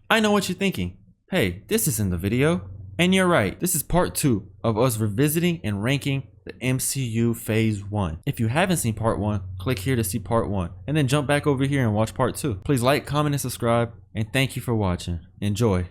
I know what you're thinking. Hey, this isn't the video. And you're right, this is part 2 of us revisiting and ranking the MCU Phase 1. If you haven't seen part 1, click here to see part 1, and then jump back over here and watch part 2. Please like, comment, and subscribe, and thank you for watching. Enjoy.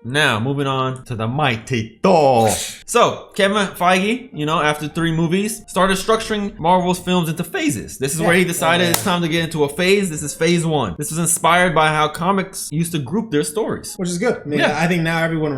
Now, moving on to the mighty Thor. So, Kevin Feige, after 3 movies, started structuring Marvel's films into phases. This is where he decided it's time to get into a phase. This is phase 1. This was inspired by how comics used to group their stories. Which is good. I mean, I think now everyone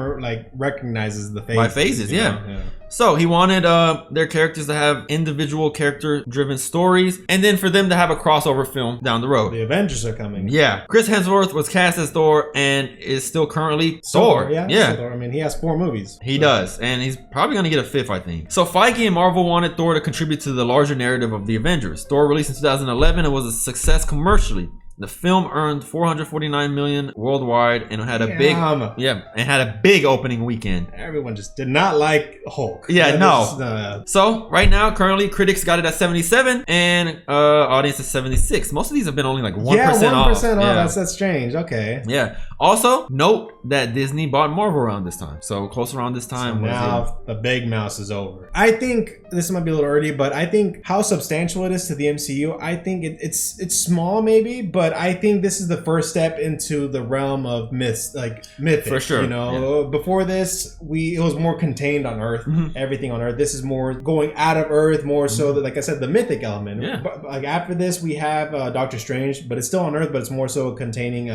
recognizes the phases. By phases, yeah. So he wanted their characters to have individual character-driven stories, and then for them to have a crossover film down the road. The Avengers are coming. Yeah. Chris Hemsworth was cast as Thor and is still currently Thor. Yeah. Thor. I mean, he has 4 movies. He does, and he's probably going to get a 5th, I think. So Feige and Marvel wanted Thor to contribute to the larger narrative of the Avengers. Thor released in 2011 and was a success commercially. The film earned $449 million worldwide and had a big opening weekend. Everyone just did not like Hulk. So right now, currently, critics got it at 77 and audience at 76. Most of these have been only like 1% off. Yeah, that's strange. Okay. Yeah. Also, note that Disney bought Marvel around this time. So close around this time. So now the big mouse is over. I think this might be a little early, but I think how substantial it is to the MCU. I think it's small maybe, but I think this is the first step into the realm of mythic. For sure. Before this, it was more contained on Earth, everything on Earth. This is more going out of Earth, more so that, like I said, the mythic element. Yeah. But like after this, we have Doctor Strange, but it's still on Earth, but it's more so containing,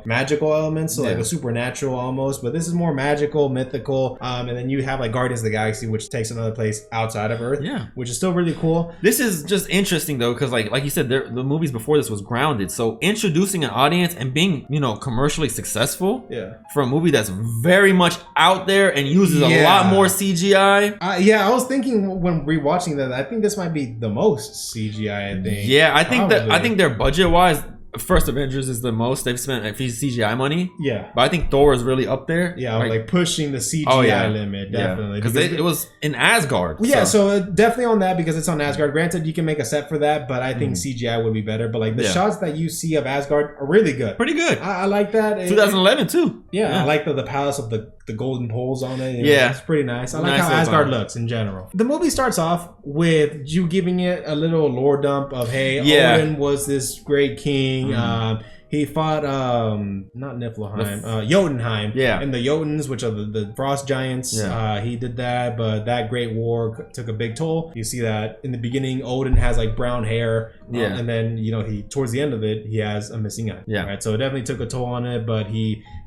magical elements, so like a supernatural almost. But this is more magical, mythical, and then you have like Guardians of the Galaxy, which takes another place outside of Earth, which is still really cool. This is just interesting though, because like you said, the movies before this was grounded. So introducing an audience and being commercially successful for a movie that's very much out there and uses a lot more CGI. I was thinking when rewatching that, I think this might be the most CGI. I think. Yeah, I think their budget wise, first Avengers is the most they've spent CGI money. Yeah. But I think Thor is really up there. Yeah, like pushing the CGI limit, definitely. Because it was in Asgard. Yeah, so definitely on that because it's on Asgard. Granted, you can make a set for that, but I think CGI would be better. But like the shots that you see of Asgard are really good. Pretty good. I like that. 2011 too. Yeah, I like the palace of the golden poles on it. It's pretty nice. I like how Asgard looks in general. The movie starts off with you giving it a little lore dump of, hey, Odin was this great king. He fought not Niflheim, Jotunheim. Yeah. And the Jotuns, which are the frost giants. He did that, but that great war took a big toll. You see that in the beginning, Odin has like brown hair. And then, he towards the end of it, he has a missing eye. Yeah. Right. So it definitely took a toll on it, but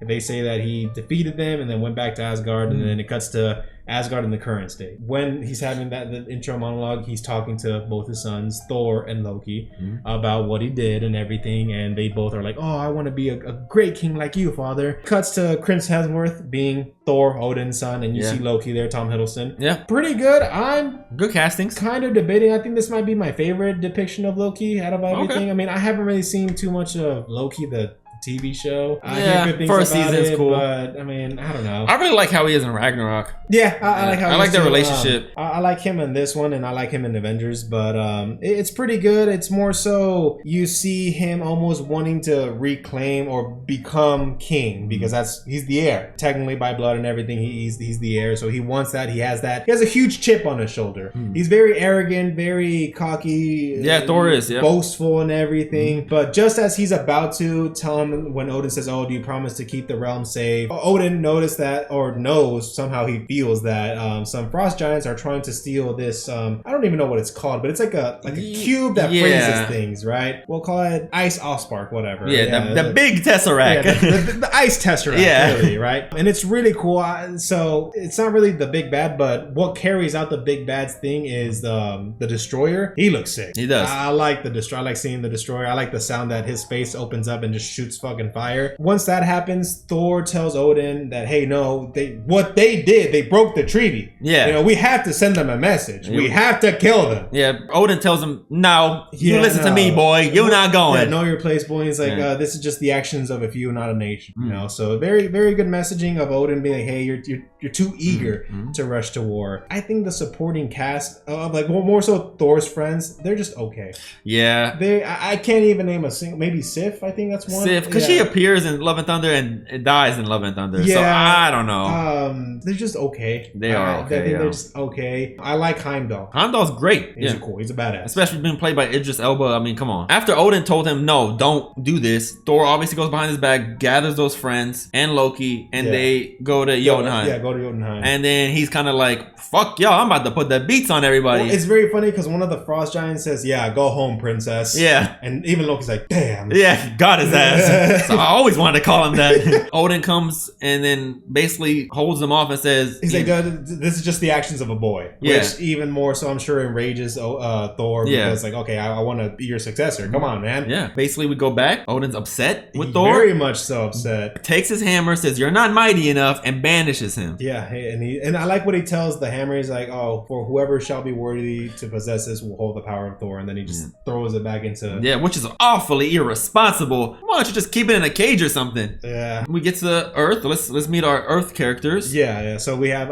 they say that he defeated them and then went back to Asgard, and then it cuts to Asgard in the current state. When he's having the intro monologue, he's talking to both his sons, Thor and Loki, about what he did and everything, and they both are like, oh, I want to be a great king like you, father. Cuts to Chris Hemsworth being Thor, Odin's son, and you see Loki there, Tom Hiddleston. Yeah. Pretty good. I'm good castings. Kind of debating. I think this might be my favorite depiction of Loki out of everything. Okay. I mean, I haven't really seen too much of Loki, the TV show. I hear good things first about season's it, cool. But I mean, I don't know. I really like how he is in Ragnarok. Yeah, I like how I like their relationship. I like him in this one, and I like him in Avengers. But it's pretty good. It's more so you see him almost wanting to reclaim or become king because he's the heir technically by blood and everything. He's the heir, so he wants that. He has that. He has a huge chip on his shoulder. He's very arrogant, very cocky. Yeah, Thor is boastful and everything. But just as he's about to tell him, when Odin says, oh, do you promise to keep the realm safe? Odin noticed that, or knows, somehow he feels that some frost giants are trying to steal this, I don't even know what it's called, but it's like a cube that freezes things, right? We'll call it Ice Allspark, whatever. The big Tesseract. The Ice Tesseract, really, right? And it's really cool. So it's not really the big bad, but what carries out the big bad's thing is the Destroyer. He looks sick. He does. I like the Destroyer. I like seeing the Destroyer. I like the sound that his face opens up and just shoots fucking fire. Once that happens, Thor tells Odin that, hey, no, what they did, they broke the treaty. Yeah. You know, we have to send them a message. We have to kill them. Yeah, Odin tells him, no, you listen to me, boy. You're not going. Yeah, know your place, boy. He's like, this is just the actions of a few, not a nation. You know, so very, very good messaging of Odin being like, hey, you're too eager to rush to war. I think the supporting cast of like more so Thor's friends, they're just okay. Yeah. I can't even name a single, maybe Sif, I think that's one. Sif, because she appears in Love and Thunder and dies in Love and Thunder. Yeah. So I don't know. They're just okay. They are okay. They're just okay. I like Heimdall. Heimdall's great. He's cool. He's a badass. Especially being played by Idris Elba. I mean, come on. After Odin told him, no, don't do this, Thor obviously goes behind his back, gathers those friends and Loki, and they go to Jotunheim. Yeah, go to Jotunheim. And then he's kind of like, fuck y'all, I'm about to put the beats on everybody. Well, it's very funny because one of the Frost Giants says, yeah, go home, princess. Yeah. And even Loki's like, damn. Yeah, got his ass. So I always wanted to call him that. Odin comes and then basically holds him off and says, he's like, this is just the actions of a boy. Yeah. Which even more so I'm sure enrages Thor. Yeah. Because like, okay, I want to be your successor. Come on, man. Yeah. Basically we go back. Odin's upset with Thor. Very much so upset. Takes his hammer, says, you're not mighty enough, and banishes him. Yeah, and I like what he tells the hammer. He's like, oh, for whoever shall be worthy to possess this will hold the power of Thor. And then he just throws it back into... Yeah, which is awfully irresponsible. Why don't you just keep it in a cage or something? Yeah. We get to Earth. Let's meet our Earth characters. Yeah. So we have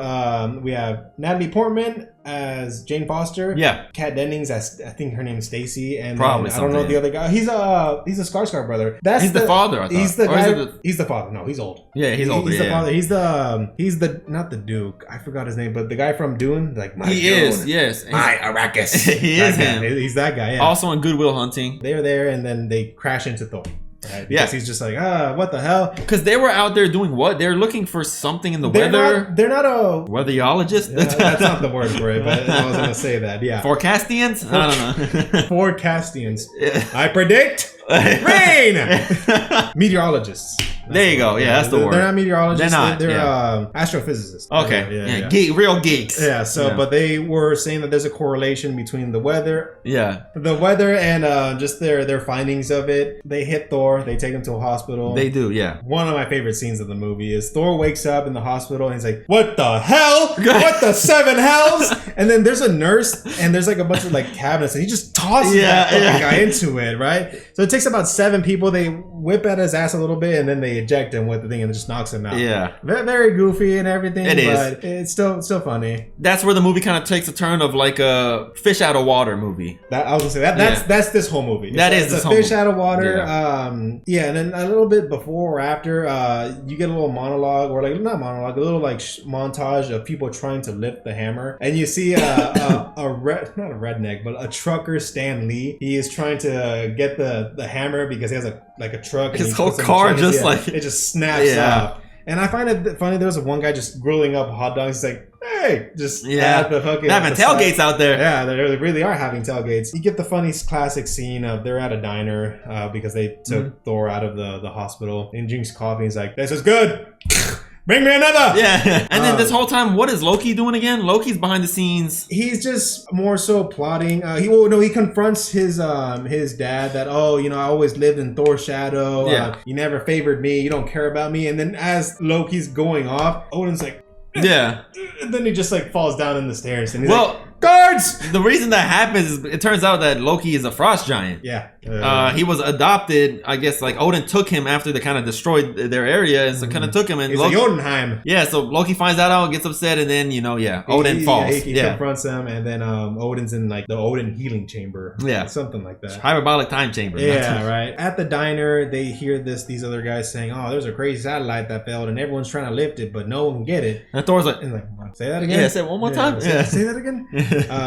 Natalie Portman as Jane Foster. Yeah. Kat Dennings as, I think her name is Stacy, and probably I don't know the other guy. He's a Skarsgård brother. He's the father. I thought. He's the guy. He's the father. No, he's old. Yeah, he's old. He's the father. He's the not the Duke. I forgot his name, but the guy from Dune. Like my he Dune. is. Yes. My Arrakis. He is him. He's that guy. Yeah. Also in Good Will Hunting. They're there, and then they crash into Thor. Right? Yeah, he's just like, what the hell? Because they were out there doing what? They're looking for something in the weather. They're not a weatherologist. That's not the word for it, but I was gonna say that. Yeah, Forecastians. I don't know. Forecastians. I predict rain. Meteorologists. There you go. Yeah, that's the word. They're not meteorologists. They're not. They're astrophysicists. Okay. Yeah. Real geeks. Yeah. So, but they were saying that there's a correlation between the weather. Yeah. The weather and just their findings of it. They hit Thor. They take him to a hospital. They do. Yeah. One of my favorite scenes of the movie is Thor wakes up in the hospital and he's like, "What the hell? What the seven hells?" And then there's a nurse and there's like a bunch of like cabinets and he just tosses that guy into it. Right. So it takes about 7 people. They whip at his ass a little bit and then they eject him with the thing and it just knocks him out. Yeah. Very, very goofy and everything. It is. But it's still funny. That's where the movie kind of takes a turn of like a fish out of water movie. I was gonna say that's this whole movie. It's a fish out of water. Yeah. And then a little bit before or after, you get a little monologue or like not monologue, a little like montage of people trying to lift the hammer, and you see not a redneck, but a trucker, Stan Lee. He is trying to get the hammer because he has a truck. His whole car just like it just snaps off. And I find it funny. There was one guy just grilling up hot dogs. He's like, hey, just at the fucking having tailgates out there. Yeah, they really are having tailgates. You get the funny classic scene of they're at a diner because they took Thor out of the hospital and drinks coffee. He's like, this is good. Bring me another. Yeah. And then this whole time, what is Loki doing again? Loki's behind the scenes. He's just more so plotting. He confronts his dad that, I always lived in Thor's shadow. Yeah. You never favored me. You don't care about me. And then as Loki's going off, Odin's like, yeah. And then he just like falls down in the stairs and he's like, guards! The reason that happens is it turns out that Loki is a frost giant. Yeah. He was adopted, I guess, like Odin took him after they kind of destroyed their area, and so kind of took him. And he's Loki, a Jotunheim. Yeah, so Loki finds that out, gets upset, and then, Odin falls. He confronts him, and then Odin's in like the Odin healing chamber. Yeah. Something like that. Hyperbolic time chamber. Yeah, right. At the diner, they hear these other guys saying, there's a crazy satellite that failed, and everyone's trying to lift it, but no one can get it. And Thor's like, say that again? Yeah, say it one more time. Say that again?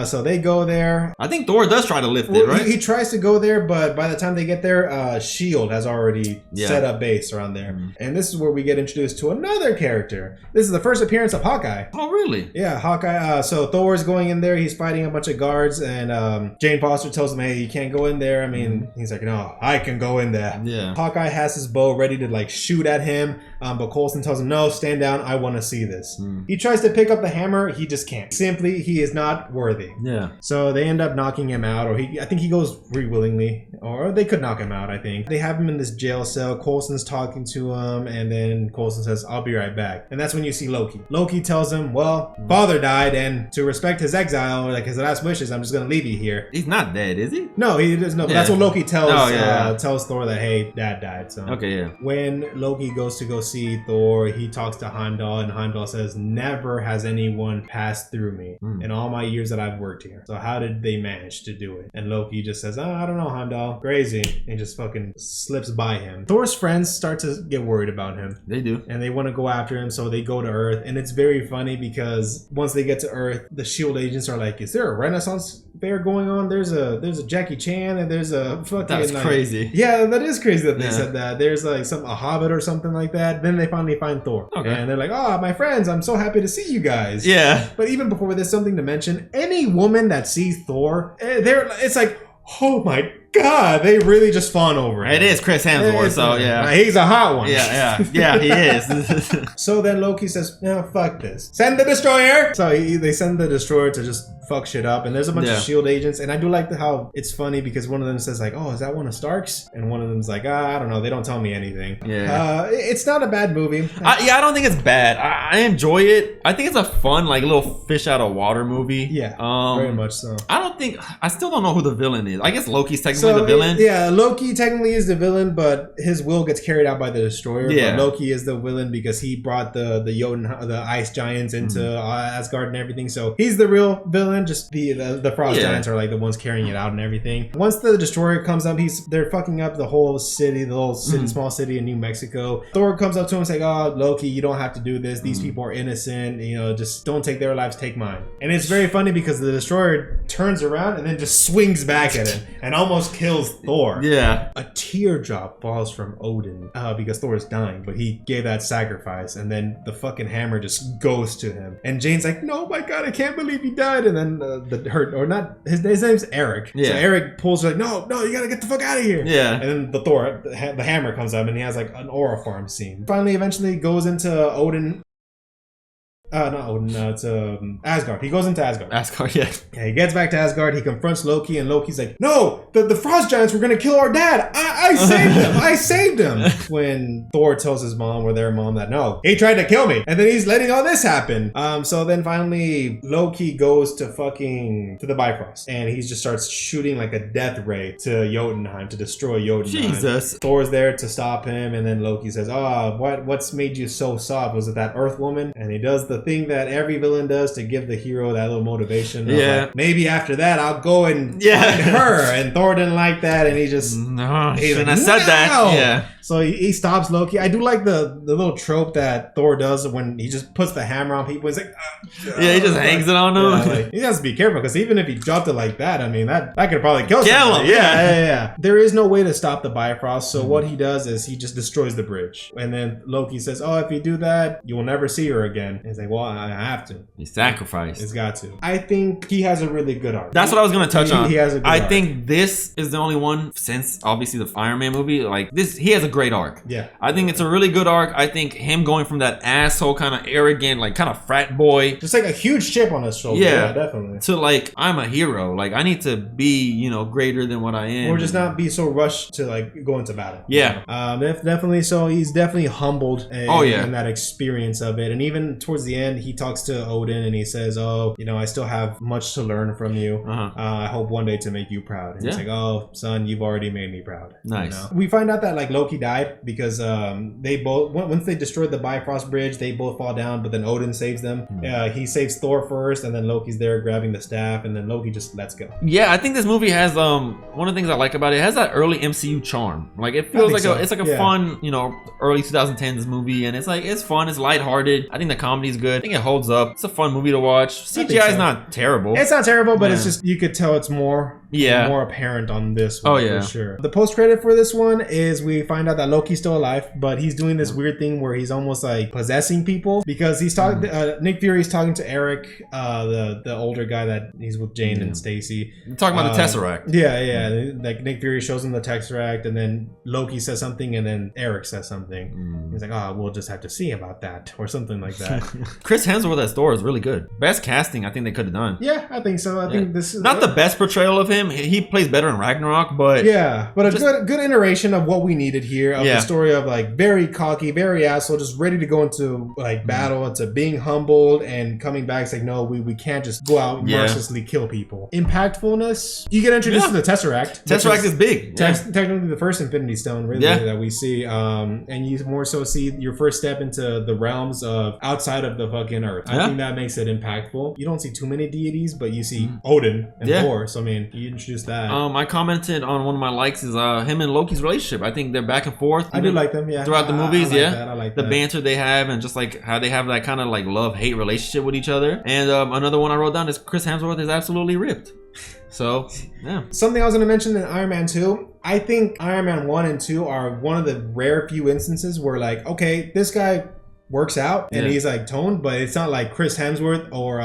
So they go there. I think Thor does try to lift it, right? He tries to go there, but by the time they get there, S.H.I.E.L.D. has already set up base around there. And this is where we get introduced to another character. This is the first appearance of Hawkeye. Oh, really? Yeah, Hawkeye. So Thor is going in there. He's fighting a bunch of guards, and Jane Foster tells him, hey, you can't go in there. I mean, he's like, no, I can go in there. Yeah. Hawkeye has his bow ready to like shoot at him, but Coulson tells him, no, stand down. I want to see this. He tries to pick up the hammer. He just can't. Simply, he is not worthy. worthy. Yeah. So they end up knocking him out, or I think he goes free willingly, or they could knock him out, I think. They have him in this jail cell. Coulson's talking to him, and then Coulson says, I'll be right back. And that's when you see Loki. Loki tells him, well, father died, and to respect his exile, like his last wishes, I'm just gonna leave you here. He's not dead, is he? No, he doesn't know. But that's what Loki tells tells Thor that, hey, dad died. So okay, yeah. when Loki goes to go see Thor, he talks to Heimdall, and Heimdall says, never has anyone passed through me in all my years that I've worked here. So how did they manage to do it? And Loki just says, oh, I don't know, Heimdall. Crazy. And just fucking slips by him. Thor's friends start to get worried about him. They do. And they want to go after him, so they go to Earth. And it's very funny because once they get to Earth, the SHIELD agents are like, is there a Renaissance fair going on? There's a Jackie Chan, and there's a fucking... That's crazy. Yeah, that is crazy that they said that. There's like a Hobbit or something like that. Then they finally find Thor. Okay. And they're like, oh, my friends, I'm so happy to see you guys. Yeah. But even before this, something to mention, any woman that sees Thor, it's like, oh my God, they really just fawn over him. It is Chris Hemsworth, so yeah. He's a hot one. Yeah, he is. So then Loki says, no, fuck this. Send the destroyer! So they send the destroyer to just fuck shit up. And there's a bunch of SHIELD agents. And I do like how it's funny because one of them says like, oh, is that one of Stark's? And one of them's like, I don't know. They don't tell me anything. Yeah. It's not a bad movie. I don't think it's bad. I enjoy it. I think it's a fun, like, little fish out of water movie. Yeah, very much so. I still don't know who the villain is. I guess Loki's technically the villain. Loki technically is the villain, but his will gets carried out by the destroyer. Yeah. But Loki is the villain because he brought the ice giants into Asgard and everything. So he's the real villain. Just the frost giants are like the ones carrying it out and everything. Once the destroyer comes up, they're fucking up the whole city, the little city, small city in New Mexico. Thor comes up to him and says, oh, Loki, you don't have to do this. These people are innocent. You know, just don't take their lives, take mine. And it's very funny because the destroyer turns around and then just swings back at him and almost kills Thor. Yeah. A teardrop falls from Odin because Thor is dying, but he gave that sacrifice, and then the fucking hammer just goes to him. And Jane's like, no, my God, I can't believe he died. And then his name's Eric. Yeah. So Eric pulls her like, no, you gotta get the fuck out of here. Yeah. And then the hammer comes up, and he has like an aura farm scene. Finally, eventually goes into Odin. Not Odin, it's Asgard. He goes into Asgard. Asgard, yeah. He gets back to Asgard, he confronts Loki, and Loki's like, no, the frost giants were gonna kill our dad. I saved him. I saved him. When Thor tells his mom or their mom that, no, he tried to kill me. And then he's letting all this happen. So then finally Loki goes to the Bifrost, and he just starts shooting like a death ray to Jotunheim to destroy Jotunheim. Jesus. Thor's there to stop him, and then Loki says, oh, what's made you so soft? Was it that Earth woman? And he does the thing that every villain does to give the hero that little motivation. Yeah. Like, maybe after that I'll go and find her. And Thor didn't like that, and he just shouldn't have said that. Yeah. So he stops Loki. I do like the little trope that Thor does when he just puts the hammer on people. He's like, he just hangs it on them. Yeah, like, he has to be careful because even if he dropped it like that, I mean that could probably kill someone. Him. Yeah. There is no way to stop the Bifrost. So what he does is he just destroys the bridge. And then Loki says, oh, if you do that, you will never see her again. And he's like, well, I have to. He sacrificed. It's got to. I think he has a really good arc. That's what I was gonna touch on. He has a good arc. think this is the only one since obviously the Iron Man movie. Like this, he has a great arc. Yeah. I think it's a really good arc. I think him going from that asshole kind of arrogant, like kind of frat boy, just like a huge chip on his shoulder. Yeah, definitely. To like, I'm a hero. Like I need to be, greater than what I am. Or just not be so rushed to like go into battle. Yeah. Definitely. So he's definitely humbled in that experience of it. And even towards the end, he talks to Odin and he says, oh, I still have much to learn from you. I hope one day to make you proud. And he's like, oh, son, you've already made me proud. Nice. We find out that like Loki died because they both, once they destroyed the Bifrost bridge, they both fall down, but then Odin saves them. He saves Thor first, and then Loki's there grabbing the staff, and then Loki just lets go. Yeah, I think this movie has one of the things I like about it has that early MCU charm. Like it feels like it's like a fun, early 2010s movie, and it's fun, it's lighthearted. I think the comedy's good. I think it holds up. It's a fun movie to watch. CGI is not terrible. It's not terrible, but it's just, you could tell it's more Yeah. more apparent on this one. Oh, yeah. For sure. The post credit for this one is we find out that Loki's still alive, but he's doing this weird thing where he's almost like possessing people because he's talking. Nick Fury's talking to Eric, the older guy that he's with Jane and Stacy. You're talking about the Tesseract. Yeah. Like Nick Fury shows him the Tesseract, and then Loki says something, and then Eric says something. He's like, "Oh, we'll just have to see about that," or something like that. Chris Hemsworth as Thor is really good. Best casting I think they could have done. Yeah, I think so. I think this is not the best portrayal of him. He plays better in Ragnarok, but but a good iteration of what we needed here. Of the story of like very cocky, very asshole, just ready to go into like battle, to being humbled and coming back. It's like, no, we can't just go out and mercilessly kill people. Impactfulness. You get introduced to the Tesseract. Tesseract is big. Technically the first Infinity Stone really that we see. And you more so see your first step into the realms of outside of the fucking Earth. I think that makes it impactful. You don't see too many deities, but you see Odin and Thor. So I mean, you introduce that. I commented on one of my likes is him and Loki's relationship. I think they're back and forth. I do like them, throughout the movies. I like the banter they have, and just like how they have that kind of like love-hate relationship with each other. And another one I wrote down is Chris Hemsworth is absolutely ripped. So yeah. Something I was going to mention in Iron Man 2. I think Iron Man 1 and 2 are one of the rare few instances where like, okay, this guy works out and he's like toned, but it's not like Chris Hemsworth or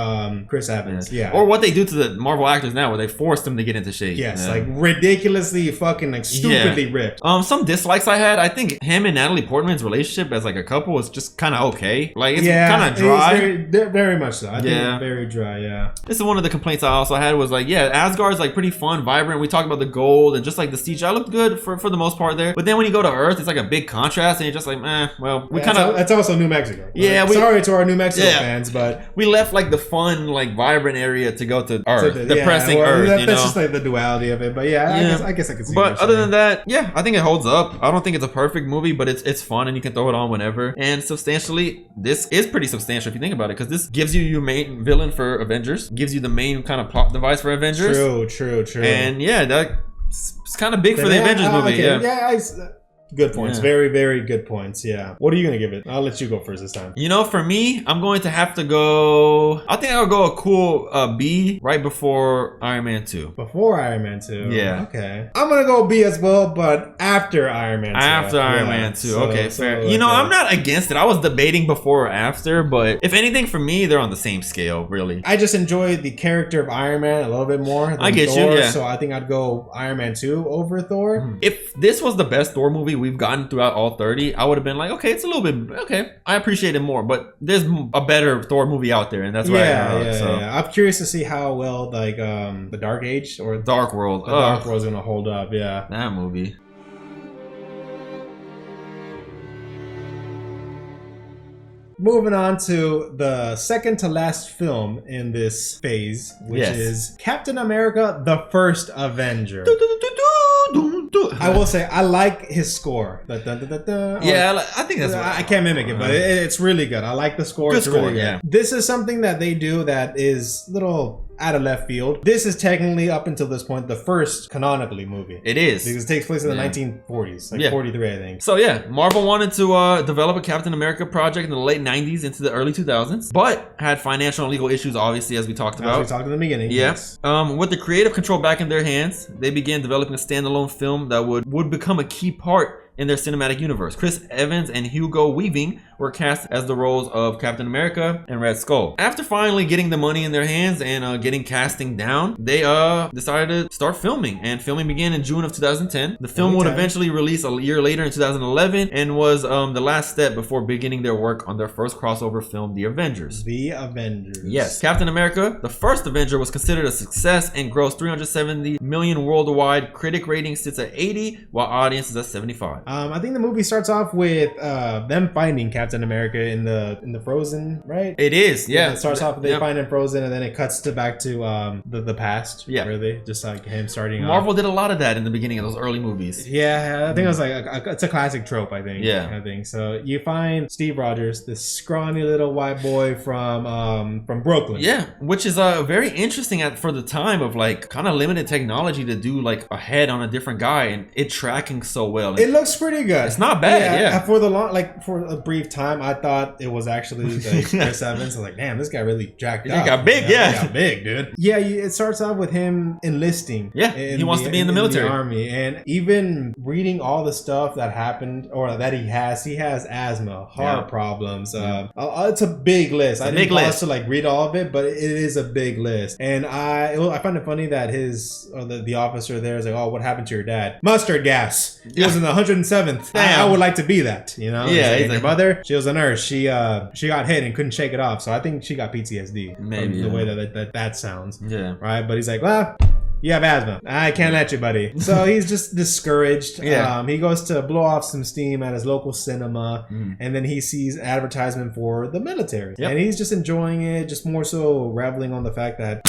Chris Evans. Or what they do to the Marvel actors now, where they force them to get into shape. Like ridiculously fucking like stupidly ripped. Some dislikes I had. I think him and Natalie Portman's relationship as like a couple was just kind of okay. Like it's kind of dry. Very much so. I think very dry. Yeah. This is one of the complaints I also had was like, Asgard's like pretty fun, vibrant. We talked about the gold and just like the CGI looked good for the most part there. But then when you go to Earth, it's like a big contrast, and you're just like, well, we kind of. That's also New Mexico. Sorry to our New Mexico fans, but we left like the fun, like vibrant area to go to Earth, depressing Earth. That's just like the duality of it. But I guess I can see. But other than that, I think it holds up. I don't think it's a perfect movie, but it's fun and you can throw it on whenever. And substantially, this is pretty substantial if you think about it, because this gives you your main villain for Avengers, gives you the main kind of plot device for Avengers. True. And that's kind of big for the Avengers movie. Good points. Very, very good points. Yeah. What are you going to give it? I'll let you go first this time. You know, for me, I'm going to have to go... I think I'll go a cool B right before Iron Man 2. Before Iron Man 2? Yeah. Okay. I'm going to go B as well, but after Iron Man 2. After Iron Man 2. Okay, fair. You know, I'm not against it. I was debating before or after, but if anything, for me, they're on the same scale, really. I just enjoy the character of Iron Man a little bit more than I get Thor, you, so I think I'd go Iron Man 2 over Thor. If this was the best Thor movie we've gotten throughout all 30, I would have been like, okay, it's a little bit okay. I appreciate it more, but there's a better Thor movie out there, and that's why. I'm curious to see how well like the Dark Age or Dark World, Dark World's gonna hold up. Yeah, that movie. Moving on to the second to last film in this phase, which is Captain America: The First Avenger. I will say I like his score. I think that's. I can't mimic it, but it's really good. I like the score. Good score, really good. This is something that they do that is little out of left field. This is technically, up until this point, the first canonically movie. It is. Because it takes place in the 1940s, like 43, I think. So Marvel wanted to develop a Captain America project in the late 90s into the early 2000s, but had financial and legal issues, obviously, as we talked about. As we talked in the beginning. Yes. With the creative control back in their hands, they began developing a standalone film that would become a key part in their cinematic universe. Chris Evans and Hugo Weaving were cast as the roles of Captain America and Red Skull. After finally getting the money in their hands and getting casting down, they decided to start filming, and filming began in June of 2010. The film would eventually release a year later in 2011 and was the last step before beginning their work on their first crossover film, The Avengers. The Avengers. Yes. Captain America, the first Avenger, was considered a success and grossed $370 million worldwide. Critic rating sits at 80, while audience is at 75. I think the movie starts off with them finding Captain America in the Frozen, right? It is, yeah. It starts off with they find him frozen, and then it cuts to back to the past. Yeah, really, just like him starting. Marvel did a lot of that in the beginning of those early movies. Yeah, I think it was like it's a classic trope. I think. Yeah, I think so. You find Steve Rogers, this scrawny little white boy from Brooklyn. Yeah, which is very interesting for the time of like kind of limited technology to do like a head on a different guy and it tracking so well. It looks pretty good. It's not bad. Yeah. For the long, like for a brief time, I thought it was actually like Chris Evans. I was like, damn, this guy really jacked up. He got big, He got big, dude. Yeah, it starts off with him enlisting. Yeah, he wants to be in the military. In the army. And even reading all the stuff that happened or that he has asthma, heart problems. It's a big list. I didn't pause to like read all of it, but it is a big list. And I find it funny that the officer there is like, oh, what happened to your dad? Mustard gas. He was in the 107th. I would like to be that, you know? Yeah. Like, your mother, she was a nurse. She got hit and couldn't shake it off. So I think she got PTSD. Maybe. The way that sounds. Yeah. Right? But he's like, well, you have asthma. I can't let you, buddy. So he's just discouraged. Yeah. He goes to blow off some steam at his local cinema, and then he sees an advertisement for the military. Yep. And he's just enjoying it, just more so reveling on the fact that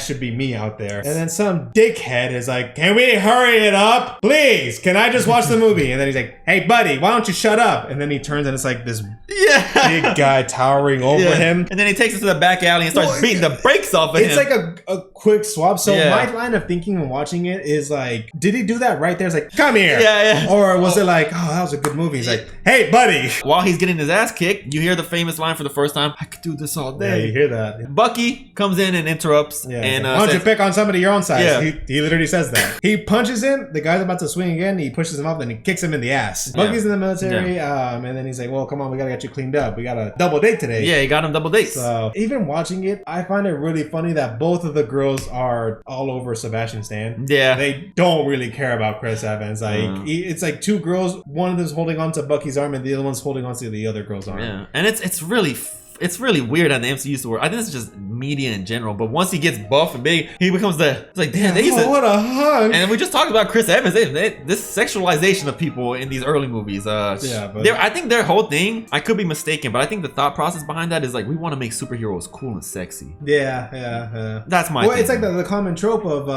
should be me out there. And then some dickhead is like, can we hurry it up? Please, can I just watch the movie? And then he's like, hey, buddy, why don't you shut up? And then he turns and it's like this big guy towering over him. And then he takes us to the back alley and starts beating the brakes off of him. It's like a quick swap. So my line of thinking when watching it is like, did he do that right there? It's like, come here. Or was it like, oh, that was a good movie? He's like, hey, buddy. While he's getting his ass kicked, you hear the famous line for the first time, I could do this all day. Yeah, you hear that. Bucky comes in and interrupts. Yeah, and why don't you pick on somebody your own size? Yeah. He literally says that. He punches him. The guy's about to swing again. He pushes him up and he kicks him in the ass. Bucky's in the military. And then he's like, well, come on, we gotta get you cleaned up. We got a double date today. Yeah, he got him double dates. So even watching it, I find it really funny that both of the girls are all over Sebastian Stan. Yeah. They don't really care about Chris Evans. Like it's like two girls. One of them's holding on to Bucky's arm and the other one's holding on to the other girl's arm. Yeah. And it's really weird how the MCU used to work. I think it's just media in general. But once he gets buff and big, he becomes it's like, damn, what a hug. And we just talked about Chris Evans. This sexualization of people in these early movies. I think their whole thing, I could be mistaken, but I think the thought process behind that is like, we want to make superheroes cool and sexy. Yeah. That's my thing. It's like the common trope of,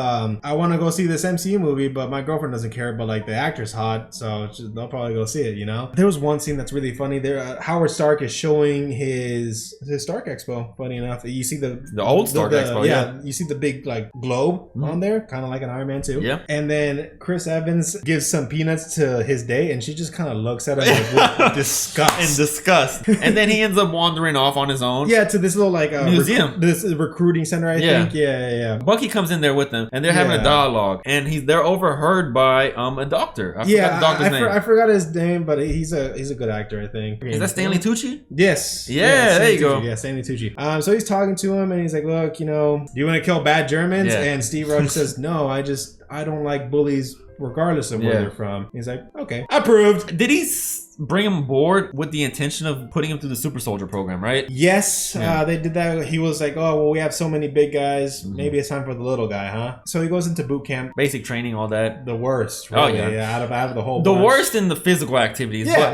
I want to go see this MCU movie, but my girlfriend doesn't care, but like the actor's hot, so they'll probably go see it, you know? There was one scene that's really funny. There, Howard Stark is showing his Stark Expo. Funny enough, you see the old Stark Expo. Yeah, you see the big like globe on there, kind of like an Iron Man too. Yeah. And then Chris Evans gives some peanuts to his date, and she just kind of looks at him like, with disgust. And then he ends up wandering off on his own. Yeah, to this little like museum, this recruiting center. I think. Yeah. Bucky comes in there with them, and they're having a dialogue, and they're overheard by a doctor. I forgot the doctor's name. I forgot his name, but he's a good actor. I think. Is that Stanley Tucci? Yes. Yeah, there you go. Yeah, Stanley Tucci. So he's talking to him and he's like, look, you know, do you want to kill bad Germans? Yeah. And Steve Rogers says, no, I don't like bullies regardless of where they're from. He's like, okay, approved. Did he bring him aboard with the intention of putting him through the super soldier program, right? Yes, they did that. He was like, oh, well, we have so many big guys. Maybe it's time for the little guy, huh? So he goes into boot camp. Basic training, all that. The worst, really. Oh, yeah. Out of the whole bunch. Worst in the physical activities. Yeah, but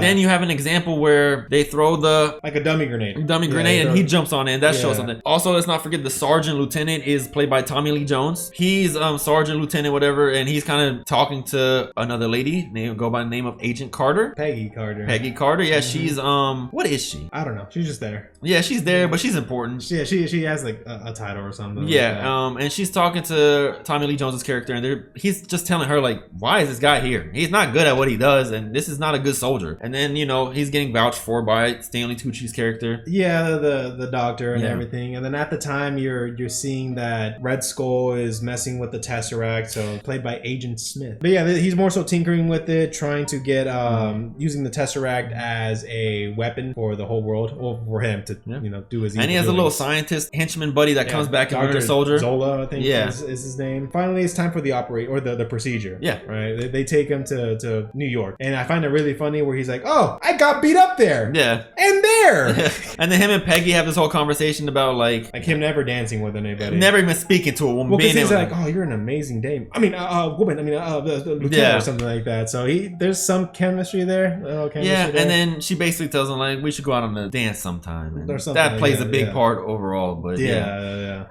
then you have an example where they throw like a dummy grenade. And he jumps on it, and that shows something. Also, let's not forget the sergeant lieutenant is played by Tommy Lee Jones. He's sergeant lieutenant, whatever, and he's kind of talking to another lady, go by the name of Agent Carter. Peggy Carter. Yeah, she's what is she? I don't know. She's just there. Yeah, she's there, but she's important. Yeah, she has like a title or something. Yeah, like and she's talking to Tommy Lee Jones' character, and he's just telling her like, why is this guy here? He's not good at what he does, and this is not a good soldier. And then he's getting vouched for by Stanley Tucci's character. Yeah, the doctor and everything. And then at the time you're seeing that Red Skull is messing with the Tesseract, so played by Agent Smith. But yeah, he's more so tinkering with it, trying to get using the Tesseract as a weapon for the whole world, or for him to do his. And he has a little scientist henchman buddy that comes back in Winter Soldier. Zola, I think is his name. Finally, it's time for the procedure. Yeah, right. They take him to New York, and I find it really funny where he's like, "Oh, I got beat up there." Yeah, and there. And then him and Peggy have this whole conversation about like him never dancing with anybody, never even speaking to a woman. Well, because he's like, "Oh, you're an amazing dame." I mean, woman. I mean, lieutenant or something like that. So there's some chemistry there. And then she basically tells him like, we should go out on a dance sometime, and that plays a big part overall. But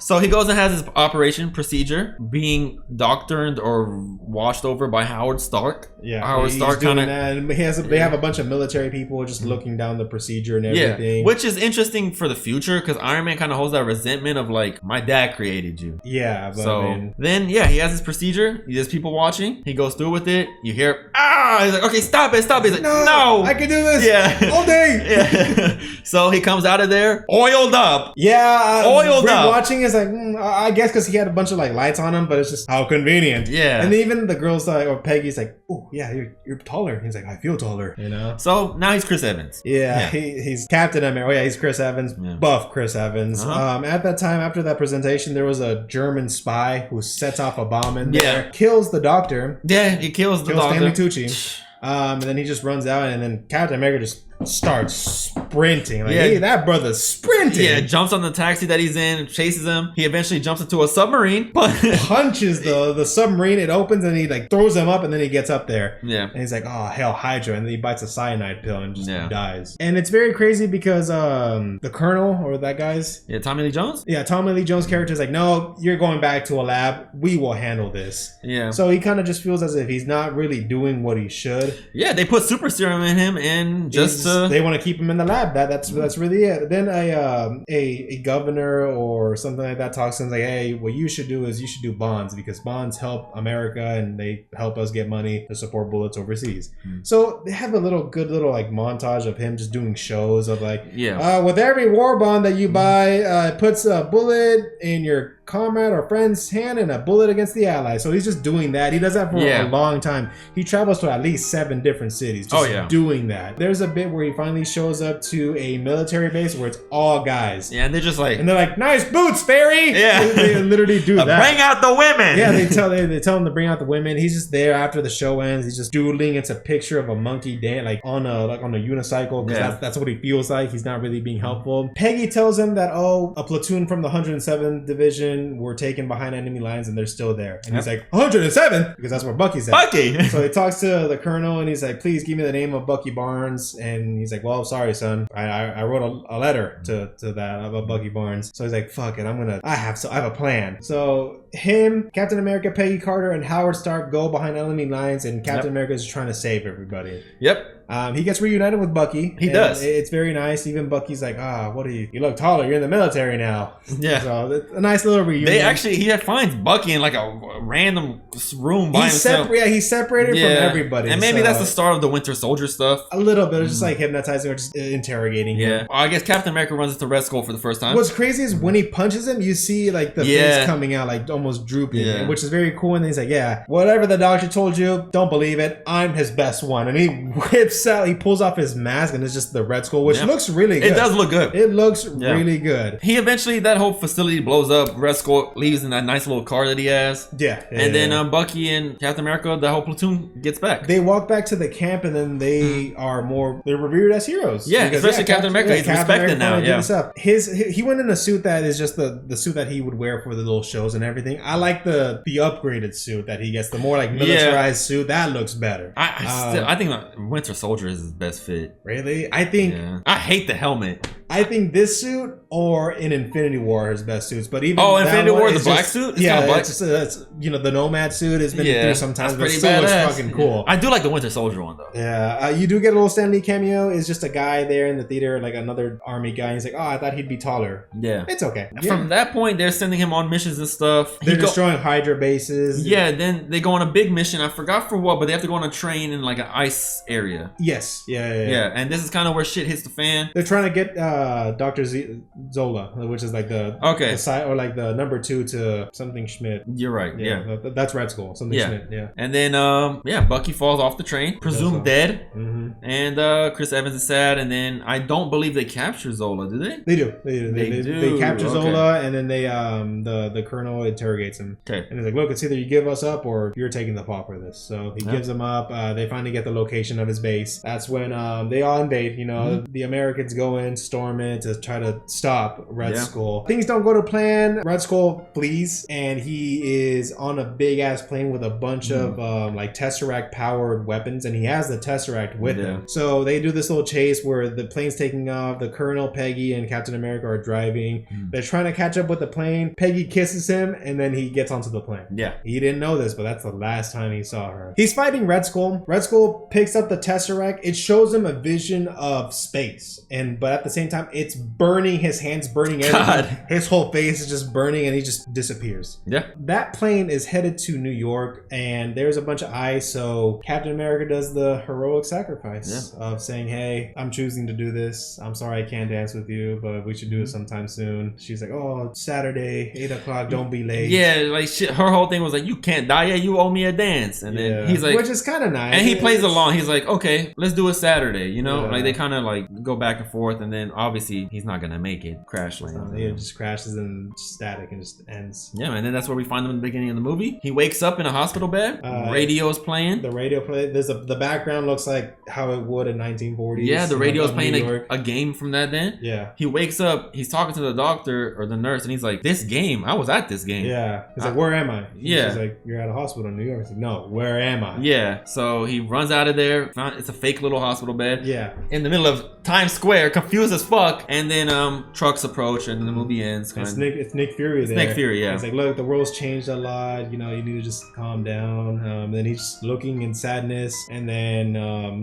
so he goes and has his operation procedure, being doctored or washed over by Howard Stark. Yeah, Howard Stark kind of. They have a bunch of military people just looking down the procedure and everything. everything. Which is interesting for the future because Iron Man kind of holds that resentment of like, my dad created you. Yeah, but So I mean, then, yeah, he has his procedure. He has people watching. He goes through with it. You hear, ah! He's like, okay, stop it. He's like, no! I can do this Yeah. all day. Yeah. So he comes out of there oiled up. Yeah, Oiled up. watching is like, I guess because he had a bunch of like lights on him, but it's just how convenient. Yeah. And even the girl's like, or Peggy's like, oh yeah, you're taller. He's like, I feel taller, you know. So now he's Chris Evans. Yeah, he's Captain America. Oh yeah, he's Chris Evans, buff Chris Evans. At that time, after that presentation, there was a German spy who sets off a bomb in there, kills the doctor. Yeah, he kills the doctor. Stanley Tucci. And then he just runs out, and then Captain America just starts sprinting. Like, hey, that brother's sprinting. Yeah, jumps on the taxi that he's in, chases him. He eventually jumps into a submarine, but punches the submarine. It opens, and he like throws him up, and then he gets up there. Yeah, and he's like, oh hell, Hydra, and then he bites a cyanide pill and just dies. And it's very crazy because the Colonel or that guy's Tommy Lee Jones. Yeah, Tommy Lee Jones' character is like, no, you're going back to a lab. We will handle this. Yeah. So he kind of just feels as if he's not really doing what he should. Yeah, they put super serum in him, and they want to keep him in the lab. That's really it. Then a governor or something like that talks to him like, hey, what you should do is you should do bonds because bonds help America and they help us get money to support bullets overseas. So they have a good little like montage of him just doing shows of like, with every war bond that you buy, it puts a bullet in your comrade or friend's hand and a bullet against the Allies. So he's just doing that. He does that for a long time. He travels to at least 7 different cities just doing that. There's a bit where he finally shows up to a military base where it's all guys. Yeah, and they're just like, nice boots, fairy. Yeah, they literally do that. Bring out the women. Yeah, they tell him to bring out the women. He's just there after the show ends. He's just doodling. It's a picture of a monkey dance, like on a unicycle, because that's what he feels like. He's not really being helpful. Peggy tells him that a platoon from the 107th Division were taken behind enemy lines and they're still there. And he's like, 107? Because that's where Bucky's at. Bucky! So he talks to the colonel and he's like, please give me the name of Bucky Barnes. And he's like, well, sorry, son. I wrote a letter to that about Bucky Barnes. So he's like, fuck it. I have a plan. So him, Captain America, Peggy Carter, and Howard Stark go behind enemy lines and Captain America is trying to save everybody. Yep. He gets reunited with Bucky. He does. It's very nice. Even Bucky's like, what are you? You look taller. You're in the military now. Yeah. So a nice little reunion. He finds Bucky in like a random room by himself. He's separated from everybody. And maybe that's the start of the Winter Soldier stuff. A little bit. It's just like hypnotizing or just interrogating him. Well, I guess Captain America runs into Red Skull for the first time. What's crazy is when he punches him, you see like the face coming out, like almost drooping, which is very cool. And then he's like, whatever the doctor told you, don't believe it. I'm his best one. And he whips out, he pulls off his mask and it's just the Red Skull, which looks really good. It does look good. It looks really good. He eventually, that whole facility blows up. Red Skull leaves in that nice little car that he has. And then Bucky and Captain America, the whole platoon gets back. They walk back to the camp and then they they're revered as heroes. Yeah, because, especially Captain America. He's respected now. He went in a suit that is just the suit that he would wear for the little shows and everything. I like the upgraded suit that he gets, the more like militarized suit. That looks better. I think Winter Soldier is his best fit. Really? I think I hate the helmet. I think this suit or in Infinity War are his best suits. But even Infinity War, the black suit? It's the Nomad suit has been through sometimes, but it still looks fucking cool. I do like the Winter Soldier one though. Yeah, you do get a little Stan Lee cameo. It's just a guy there in the theater, like another army guy. He's like, I thought he'd be taller. Yeah, it's okay. From that point, they're sending him on missions and stuff. They're destroying Hydra bases. Yeah, then they go on a big mission. I forgot for what, but they have to go on a train in like an ice area. Yes. Yeah. And this is kind of where shit hits the fan. They're trying to get Dr. Zola, which is like the side or like the number 2 to something Schmidt. You're right. Yeah. That's Red Skull. Something Schmidt. Yeah. And then Bucky falls off the train, presumed dead. And Chris Evans is sad. And then I don't believe they capture Zola, do they? They do. They capture Zola, and then they the colonel interrogates him. Okay. And he's like, look, it's either you give us up or you're taking the fall for this. So he gives them up. They finally get the location of his base. That's when they all invade. The Americans go in, storm it to try to stop Red Skull. Things don't go to plan. Red Skull flees, and he is on a big ass plane with a bunch of like Tesseract powered weapons, and he has the Tesseract with him. So they do this little chase where the plane's taking off. The Colonel, Peggy, and Captain America are driving. They're trying to catch up with the plane. Peggy kisses him, and then he gets onto the plane. Yeah, he didn't know this, but that's the last time he saw her. He's fighting Red Skull. Red Skull picks up the Tesseract Tesseract, it shows him a vision of space, but at the same time, it's burning his hands, burning everything. God. His whole face is just burning, and he just disappears. Yeah. That plane is headed to New York, and there's a bunch of ice. So Captain America does the heroic sacrifice of saying, "Hey, I'm choosing to do this. I'm sorry I can't dance with you, but we should do it sometime soon." She's like, "Oh, Saturday, 8:00. Don't be late." Yeah, like shit. Her whole thing was like, "You can't die yet. You owe me a dance." And then he's like, which is kind of nice. and he plays along. He's like, "Okay, let's do it Saturday." You know, Yeah. like they kind of like go back and forth, and then obviously he's not gonna make it. Crash lands. It just crashes and static and just ends. Yeah, and then that's where we find him in the beginning of the movie. He wakes up in a hospital bed. Radio is playing. The radio play. The background looks like how it would in 1940s. Yeah, the radio is New playing York. a game from that then. Yeah. He wakes up. He's talking to the doctor or the nurse, and he's like, "This game. I was at this game." Yeah. He's like, "Where am I?" Yeah. She's like, "You're at a hospital in New York." He's like, "No, where am I?" Yeah. So he runs out of there. It's a fake little hospital bed. Yeah. In the middle of Times Square, confused as fuck. And then trucks approach, and the movie ends. It's Nick Fury there. Nick Fury, yeah. It's like, "Look, the world's changed a lot. You know, you need to just calm down." Then he's just looking in sadness, and then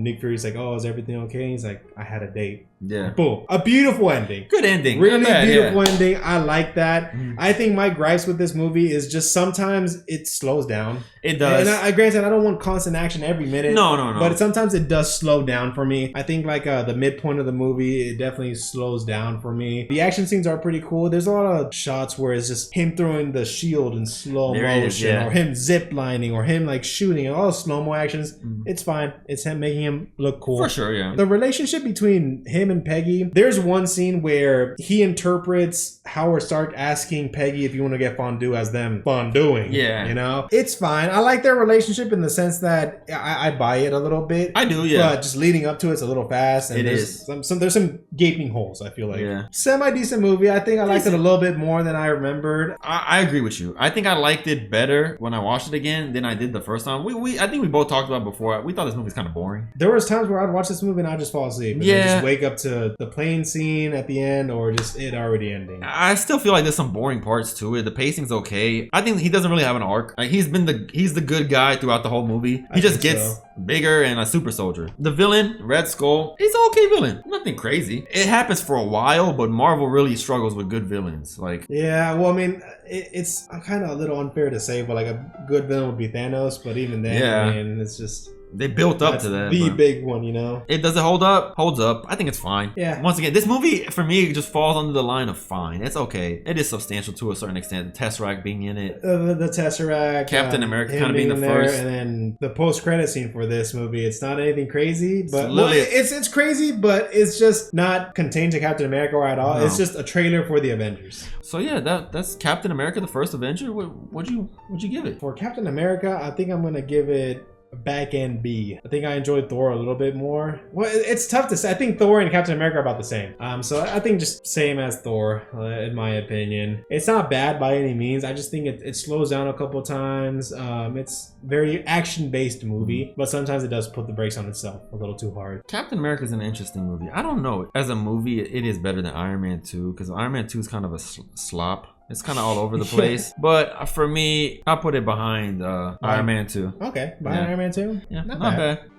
Nick Fury's like, "Oh, is everything okay?" And he's like, "I had a date." Yeah. Boom. A beautiful ending. Good ending. Really Not bad, beautiful yeah. ending. I like that. Mhm. I think my gripes with this movie is just sometimes it slows down. It does. And I granted, I don't want constant action every minute. No. But sometimes it does slow down for me. I think like the midpoint of the movie, it definitely slows down for me. The action scenes are pretty cool. There's a lot of shots where it's just him throwing the shield in slow There it is, motion, yeah. or him zip lining, or him like shooting, and all the slow mo actions. Mhm. It's fine. It's him making him look cool. For sure, yeah. The relationship between him and Peggy, there's one scene where he interprets Howard Stark asking Peggy if you want to get fondue as them fondueing. Yeah. You know? It's fine. I like their relationship in the sense that I buy it a little bit. I do, yeah. But just leading up to it's a little fast. And It there's is. there's some gaping holes, I feel like. Yeah. Semi-decent movie. I think I liked it a little bit more than I remembered. I agree with you. I think I liked it better when I watched it again than I did the first time. I think we both talked about it before. We thought this movie's kind of boring. There was times where I'd watch this movie and I'd just fall asleep. And then just wake up to the plane scene at the end, or just it already ending. I still feel like there's some boring parts to it. The pacing's okay. I think he doesn't really have an arc. Like he's the good guy throughout the whole movie. He just gets bigger and a super soldier. The villain, Red Skull, he's an okay villain. Nothing crazy. It happens for a while, but Marvel really struggles with good villains. Like, yeah, well, I mean, it's kind of a little unfair to say, but like a good villain would be Thanos. But even then, I mean, it's just. they built up to that. The but big one, you know? Does it hold up? Holds up. I think it's fine. Yeah. Once again, this movie, for me, just falls under the line of fine. It's okay. It is substantial to a certain extent. The Tesseract being in it. The Tesseract. Captain America him kind of being the there, first. And then the post-credit scene for this movie. It's not anything crazy, but literally- it's crazy, but it's just not contained to Captain America or at all. No. It's just a trailer for the Avengers. So yeah, that's Captain America, the first Avenger. What'd you give it? For Captain America, I think I'm gonna give it a back end B. I think I enjoyed Thor a little bit more. Well, it's tough to say. I think Thor and Captain America are about the same. So I think just same as Thor, in my opinion. It's not bad by any means. I just think it slows down a couple times. It's very action-based movie, but sometimes it does put the brakes on itself a little too hard. Captain America is an interesting movie. I don't know. As a movie, it is better than Iron Man 2 because Iron Man 2 is kind of a slop. It's kind of all over the place. But for me, I'll put it behind Iron Man 2. Okay, behind Iron Man 2? Yeah, not not bad. bad.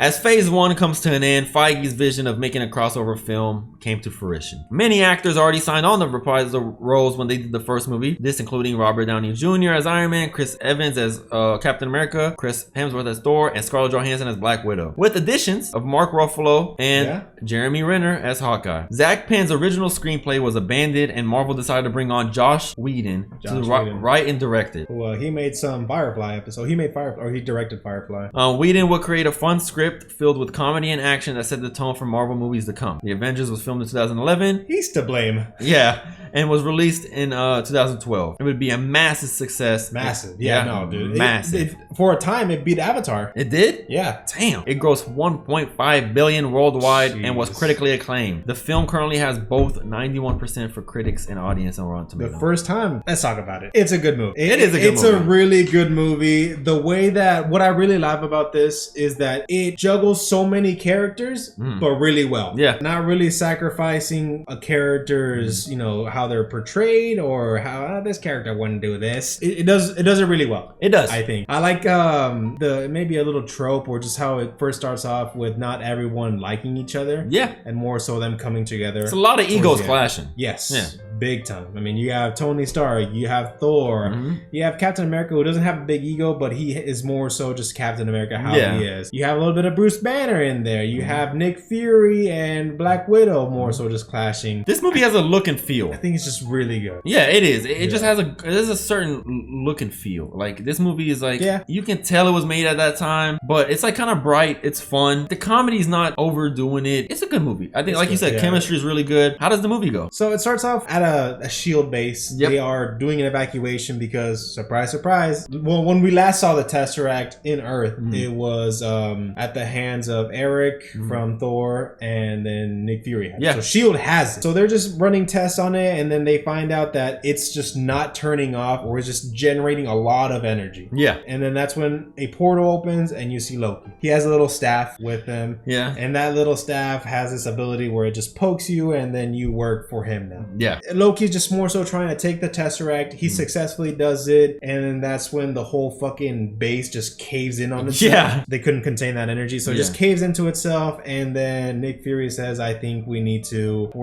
As Phase 1 comes to an end, Feige's vision of making a crossover film came to fruition. Many actors already signed on to reprise the roles when they did the first movie, this including Robert Downey Jr. as Iron Man, Chris Evans as Captain America, Chris Hemsworth as Thor, and Scarlett Johansson as Black Widow, with additions of Mark Ruffalo and Jeremy Renner as Hawkeye. Zach Penn's original screenplay was abandoned, and Marvel decided to bring on Josh Whedon to write and direct it. Well, he made some Firefly episode. He directed Firefly. Whedon would create a fun script filled with comedy and action that set the tone for Marvel movies to come. The Avengers was filmed in 2011. He's to blame. Yeah, and was released in 2012. It would be a massive success. Massive. Yeah, no, dude. Massive. For a time, it beat Avatar. It did? Yeah. Damn. It grossed 1.5 billion worldwide and was critically acclaimed. The film currently has both 91% for critics and audience on Rotten Tomatoes. The first time. Let's talk about it. It's a good movie. It is a good movie. It's a really good movie. The way that, what I really love about this is that it juggles so many characters, but really well. Yeah. Not really sacrificing a character's, you know, how they're portrayed or how this character wouldn't do this. It does it really well. It does. I think. I like the maybe a little trope or just how it first starts off with not everyone liking each other. Yeah. And more so them coming together. It's a lot of egos clashing. Yes. Yeah. Big time. I mean, you have Tony Stark, you have Thor, you have Captain America, who doesn't have a big ego, but he is more so just Captain America, how he is. You have a little bit of Bruce Banner in there. You have Nick Fury and Black Widow more so just clashing. This movie has a look and feel. I think it's just really good. Yeah, it is. It just has there's a certain look and feel. Like, this movie is like, you can tell it was made at that time, but it's like kind of bright. It's fun. The comedy's not overdoing it. It's a good movie. I think, like you said, chemistry is really good. How does the movie go? So it starts off at a shield base. They are doing an evacuation because, surprise, surprise. Well, when we last saw the Tesseract in Earth, it was at the hands of Eric from Thor, and then Nick Fury had it. So shield has it. So they're just running tests on it, and then they find out that it's just not turning off, or it's just generating a lot of energy. Yeah. And then that's when a portal opens and you see Loki. He has a little staff with him. Yeah. And that little staff has this ability where it just pokes you, and then you work for him now. Yeah. Loki's just more so trying to take the Tesseract. He successfully does it, and then that's when the whole fucking base just caves in on itself. Yeah. They couldn't contain that energy, so it just caves into itself, and then Nick Fury says, I think we're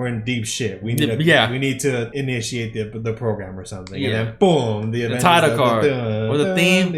in deep shit. We need to initiate the program or something. And then boom, the title card or the theme.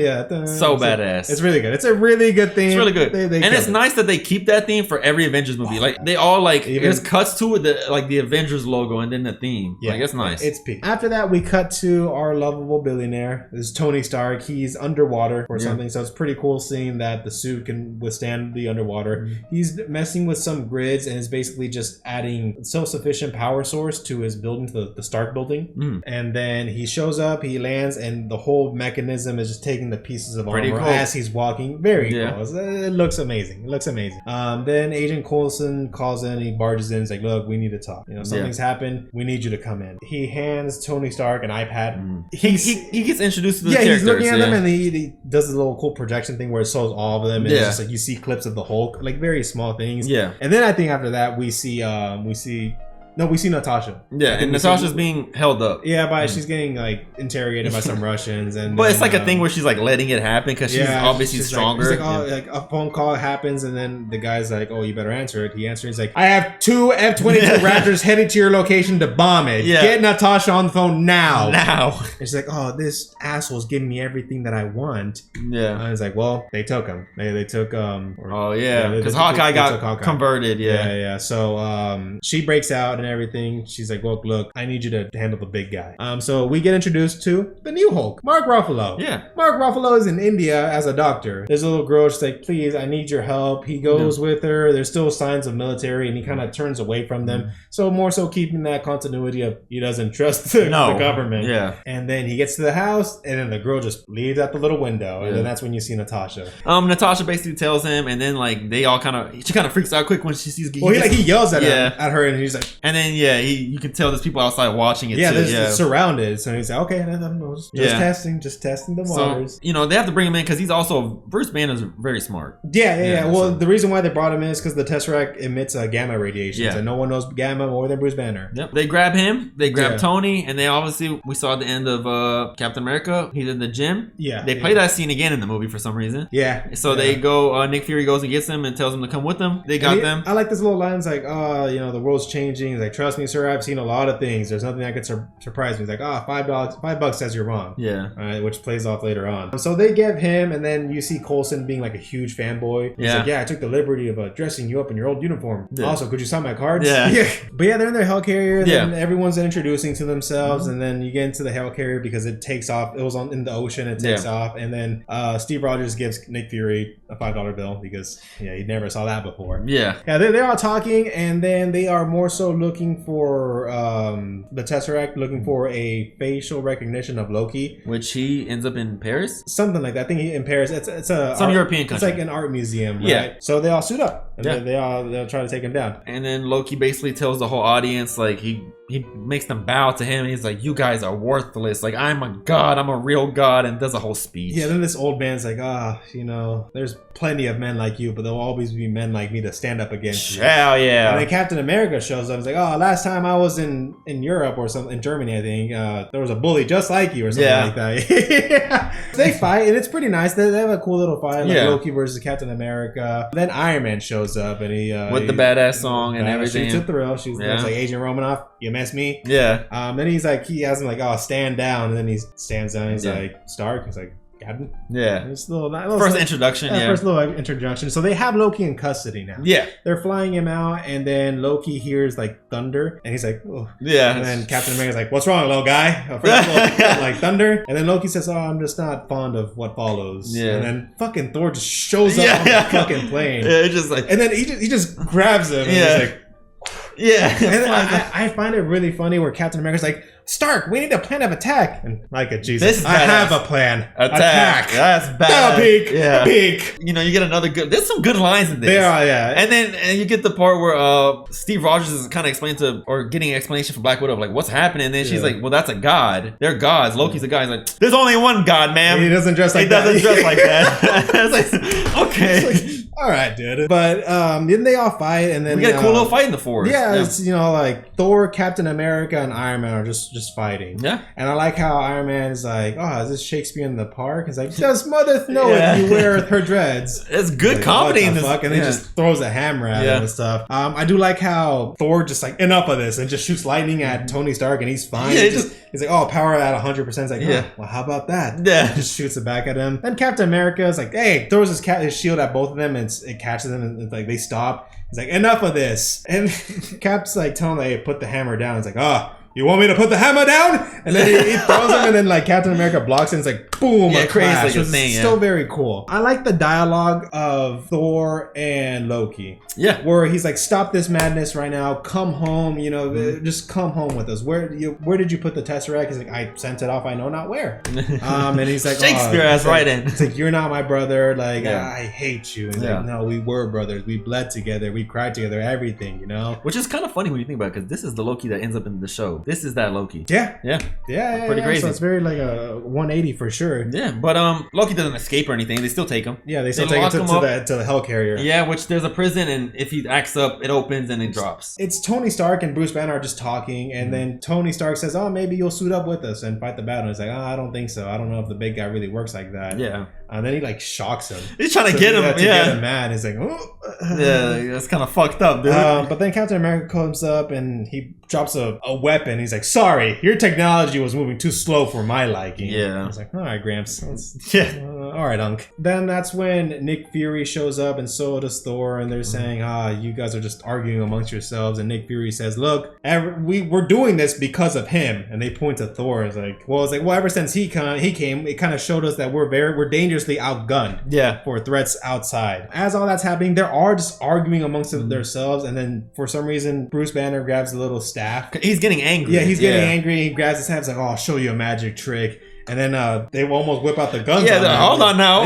So badass. It's really good. It's a really good theme. It's really good. And it's nice that they keep that theme for every Avengers movie. Like, they all there's cuts to it, the Avengers logo and then the theme. Like, it's nice. It's peak. After that, we cut to our lovable billionaire. This is Tony Stark. He's underwater or something, so it's pretty cool seeing that the suit can withstand the underwater. He's messing with some grids and is basically just adding self-sufficient power source to his building, to the Stark building. And then he shows up, he lands, and the whole mechanism is just taking the pieces of armor as he's walking. Very cool. It looks amazing. It looks amazing. Then Agent Coulson calls in, he barges in, he's like, look, we need to talk. You know, something's happened. We need you to come in. He hands Tony Stark an iPad. He gets introduced to the characters. He's looking at them, and he does a little cool projection thing where it shows all of them, and it's just like you see clips of the Hulk, like very small things. Yeah. And then I think after that we see Natasha. Yeah, and Natasha's being held up. Yeah, but she's getting like interrogated by some Russians, and but it's like a thing where she's like letting it happen because she's obviously stronger. Like a phone call happens, and then the guy's like, "Oh, you better answer it." He answers. He's like, "I have 2 F-22 Raptors headed to your location to bomb it. Get Natasha on the phone now." And she's like, "Oh, this asshole's giving me everything that I want." Yeah, and it's like, "Well, they took him. They took because Hawkeye got converted. Yeah. So she breaks out and everything. She's like, well, look, I need you to handle the big guy. So we get introduced to the new Hulk, Mark Ruffalo. Yeah. Mark Ruffalo is in India as a doctor. There's a little girl, she's like, please, I need your help. He goes with her. There's still signs of military, and he kind of turns away from them. So more so keeping that continuity of he doesn't trust the government. Yeah. And then he gets to the house, and then the girl just leaves out the little window. And then that's when you see Natasha. Natasha basically tells him, and then like they all she kind of freaks out quick when she sees. He yells at her, and he's like, and then you can tell there's people outside watching it too. It's surrounded. So he's like, okay, just testing the waters. So, they have to bring him in because he's also Bruce Banner's very smart. Well, the reason why they brought him in is because the Tesseract emits gamma radiation, and no one knows gamma more than Bruce Banner. Yep. They grab him, they grab Tony, and they obviously we saw at the end of Captain America, he's in the gym. Yeah. They play that scene again in the movie for some reason. Yeah. So they go. Nick Fury goes and gets him and tells him to come with them. They got them. I like this little lines like, the world's changing. He's like, trust me, sir, I've seen a lot of things. There's nothing that could surprise me. He's like, $5 says you're wrong. Yeah. All right, which plays off later on. So they give him, and then you see Coulson being like a huge fanboy. He's like, I took the liberty of dressing you up in your old uniform. Yeah. Also, could you sign my cards? Yeah. But they're in their helicarrier. Then everyone's introducing to themselves, and then you get into the helicarrier because it takes off. It was in the ocean. It takes off, and then Steve Rogers gives Nick Fury a $5 bill because he never saw that before. Yeah. They're all talking, and then they are more so looking looking for the Tesseract, looking for a facial recognition of Loki, which he ends up in Paris. Something like that. I think in Paris. It's some European country. It's like an art museum, right? Yeah. So they all suit up, and they'll try to take him down. And then Loki basically tells the whole audience, like he makes them bow to him, and he's like, "You guys are worthless. Like I'm a god. I'm a real god," and does a whole speech. Yeah. Then this old man's like, there's plenty of men like you, but there'll always be men like me to stand up against you. Hell yeah. And then Captain America shows up. He's like, last time I was in Europe or something, in Germany, I think, there was a bully just like you or something like that. They fight, and it's pretty nice. They have a cool little fight, like Loki versus Captain America. Then Iron Man shows up, and he with the badass song and everything. Shoots a thrill. She's like, Agent Romanoff, you miss me? Yeah. Then he's like, he has him like, stand down, and then he stands down. And he's like, Stark. He's like, Captain. Yeah. It's little first introduction. First little introduction. So they have Loki in custody now. Yeah. They're flying him out, and then Loki hears like thunder, and he's like, oh. Yeah. And then Captain America's like, what's wrong, little guy? Like thunder. And then Loki says, I'm just not fond of what follows. Yeah. And then fucking Thor just shows up on the fucking plane. Yeah. It's just like, and then he just grabs him. And he's like, yeah. And then I find it really funny where Captain America's like, Stark, we need a plan of attack. And Micah, Jesus, I have a plan. Attack. That's bad. Peek. You know, you get another good. There's some good lines in this. There are, yeah. And then you get the part where Steve Rogers is kind of explaining getting an explanation from Black Widow of like what's happening. And then she's like, well, that's a god. They're gods. Loki's a god. He's like, there's only one god, ma'am. He doesn't dress like that. He doesn't dress like that. It's like, okay. It's like, all right, dude. But then they all fight, and then we get a cool little fight in the forest. Yeah, it's like Thor, Captain America, and Iron Man are just fighting. Yeah. And I like how Iron Man is like, is this Shakespeare in the Park? He's like, does Mother know if you wear her dreads? It's good like, comedy in this. And then he just throws a hammer at him and stuff. I do like how Thor just like, enough of this, and just shoots lightning at Tony Stark, and he's fine. Yeah, he's like, power at 100%. It's like, well, how about that? Yeah. Just shoots it back at him. Then Captain America is like, hey, throws his shield at both of them, and it catches them, and it's like they stop. He's like, enough of this. And Cap's like telling him, hey, put the hammer down. He's like, you want me to put the hammer down? And then he throws him, and then like Captain America blocks it, and it's like boom, a crash. Like it's still very cool. I like the dialogue of Thor and Loki. Yeah. Where he's like, stop this madness right now. Come home. Just come home with us. Where did you put the Tesseract? He's like, I sent it off. I know not where. And he's like, Shakespeare ass right in. It's like, you're not my brother. Like I hate you. And he's like, no, we were brothers. We bled together. We cried together. Everything. Which is kind of funny when you think about it, because this is the Loki that ends up in the show. This is that Loki. Yeah. Pretty crazy. So it's very like a 180 for sure. Yeah, but Loki doesn't escape or anything. They still take him. Yeah, they still take him to the helicarrier. Yeah, which there's a prison, and if he acts up, it opens and it drops. It's Tony Stark and Bruce Banner are just talking, and then Tony Stark says, maybe you'll suit up with us and fight the battle. And he's like, I don't think so. I don't know if the big guy really works like that. Yeah. And then he like shocks him. He's trying to get him. Get him mad. He's like, yeah, that's kind of fucked up, dude. But then Captain America comes up and he drops a weapon. He's like, sorry, your technology was moving too slow for my liking. Yeah. I was like, all right, Gramps. All right, Unc. Then that's when Nick Fury shows up, and so does Thor, and they're saying, you guys are just arguing amongst yourselves. And Nick Fury says, look, we're doing this because of him. And they point to Thor. It's like, ever since he came, it kind of showed us that we're dangerously outgunned for threats outside. As all that's happening, they are just arguing amongst themselves, and then for some reason, Bruce Banner grabs a little staff. He's getting angry. Yeah, he's getting angry. He grabs his hat. He's like, I'll show you a magic trick. And then they almost whip out the guns. Yeah, hold on now.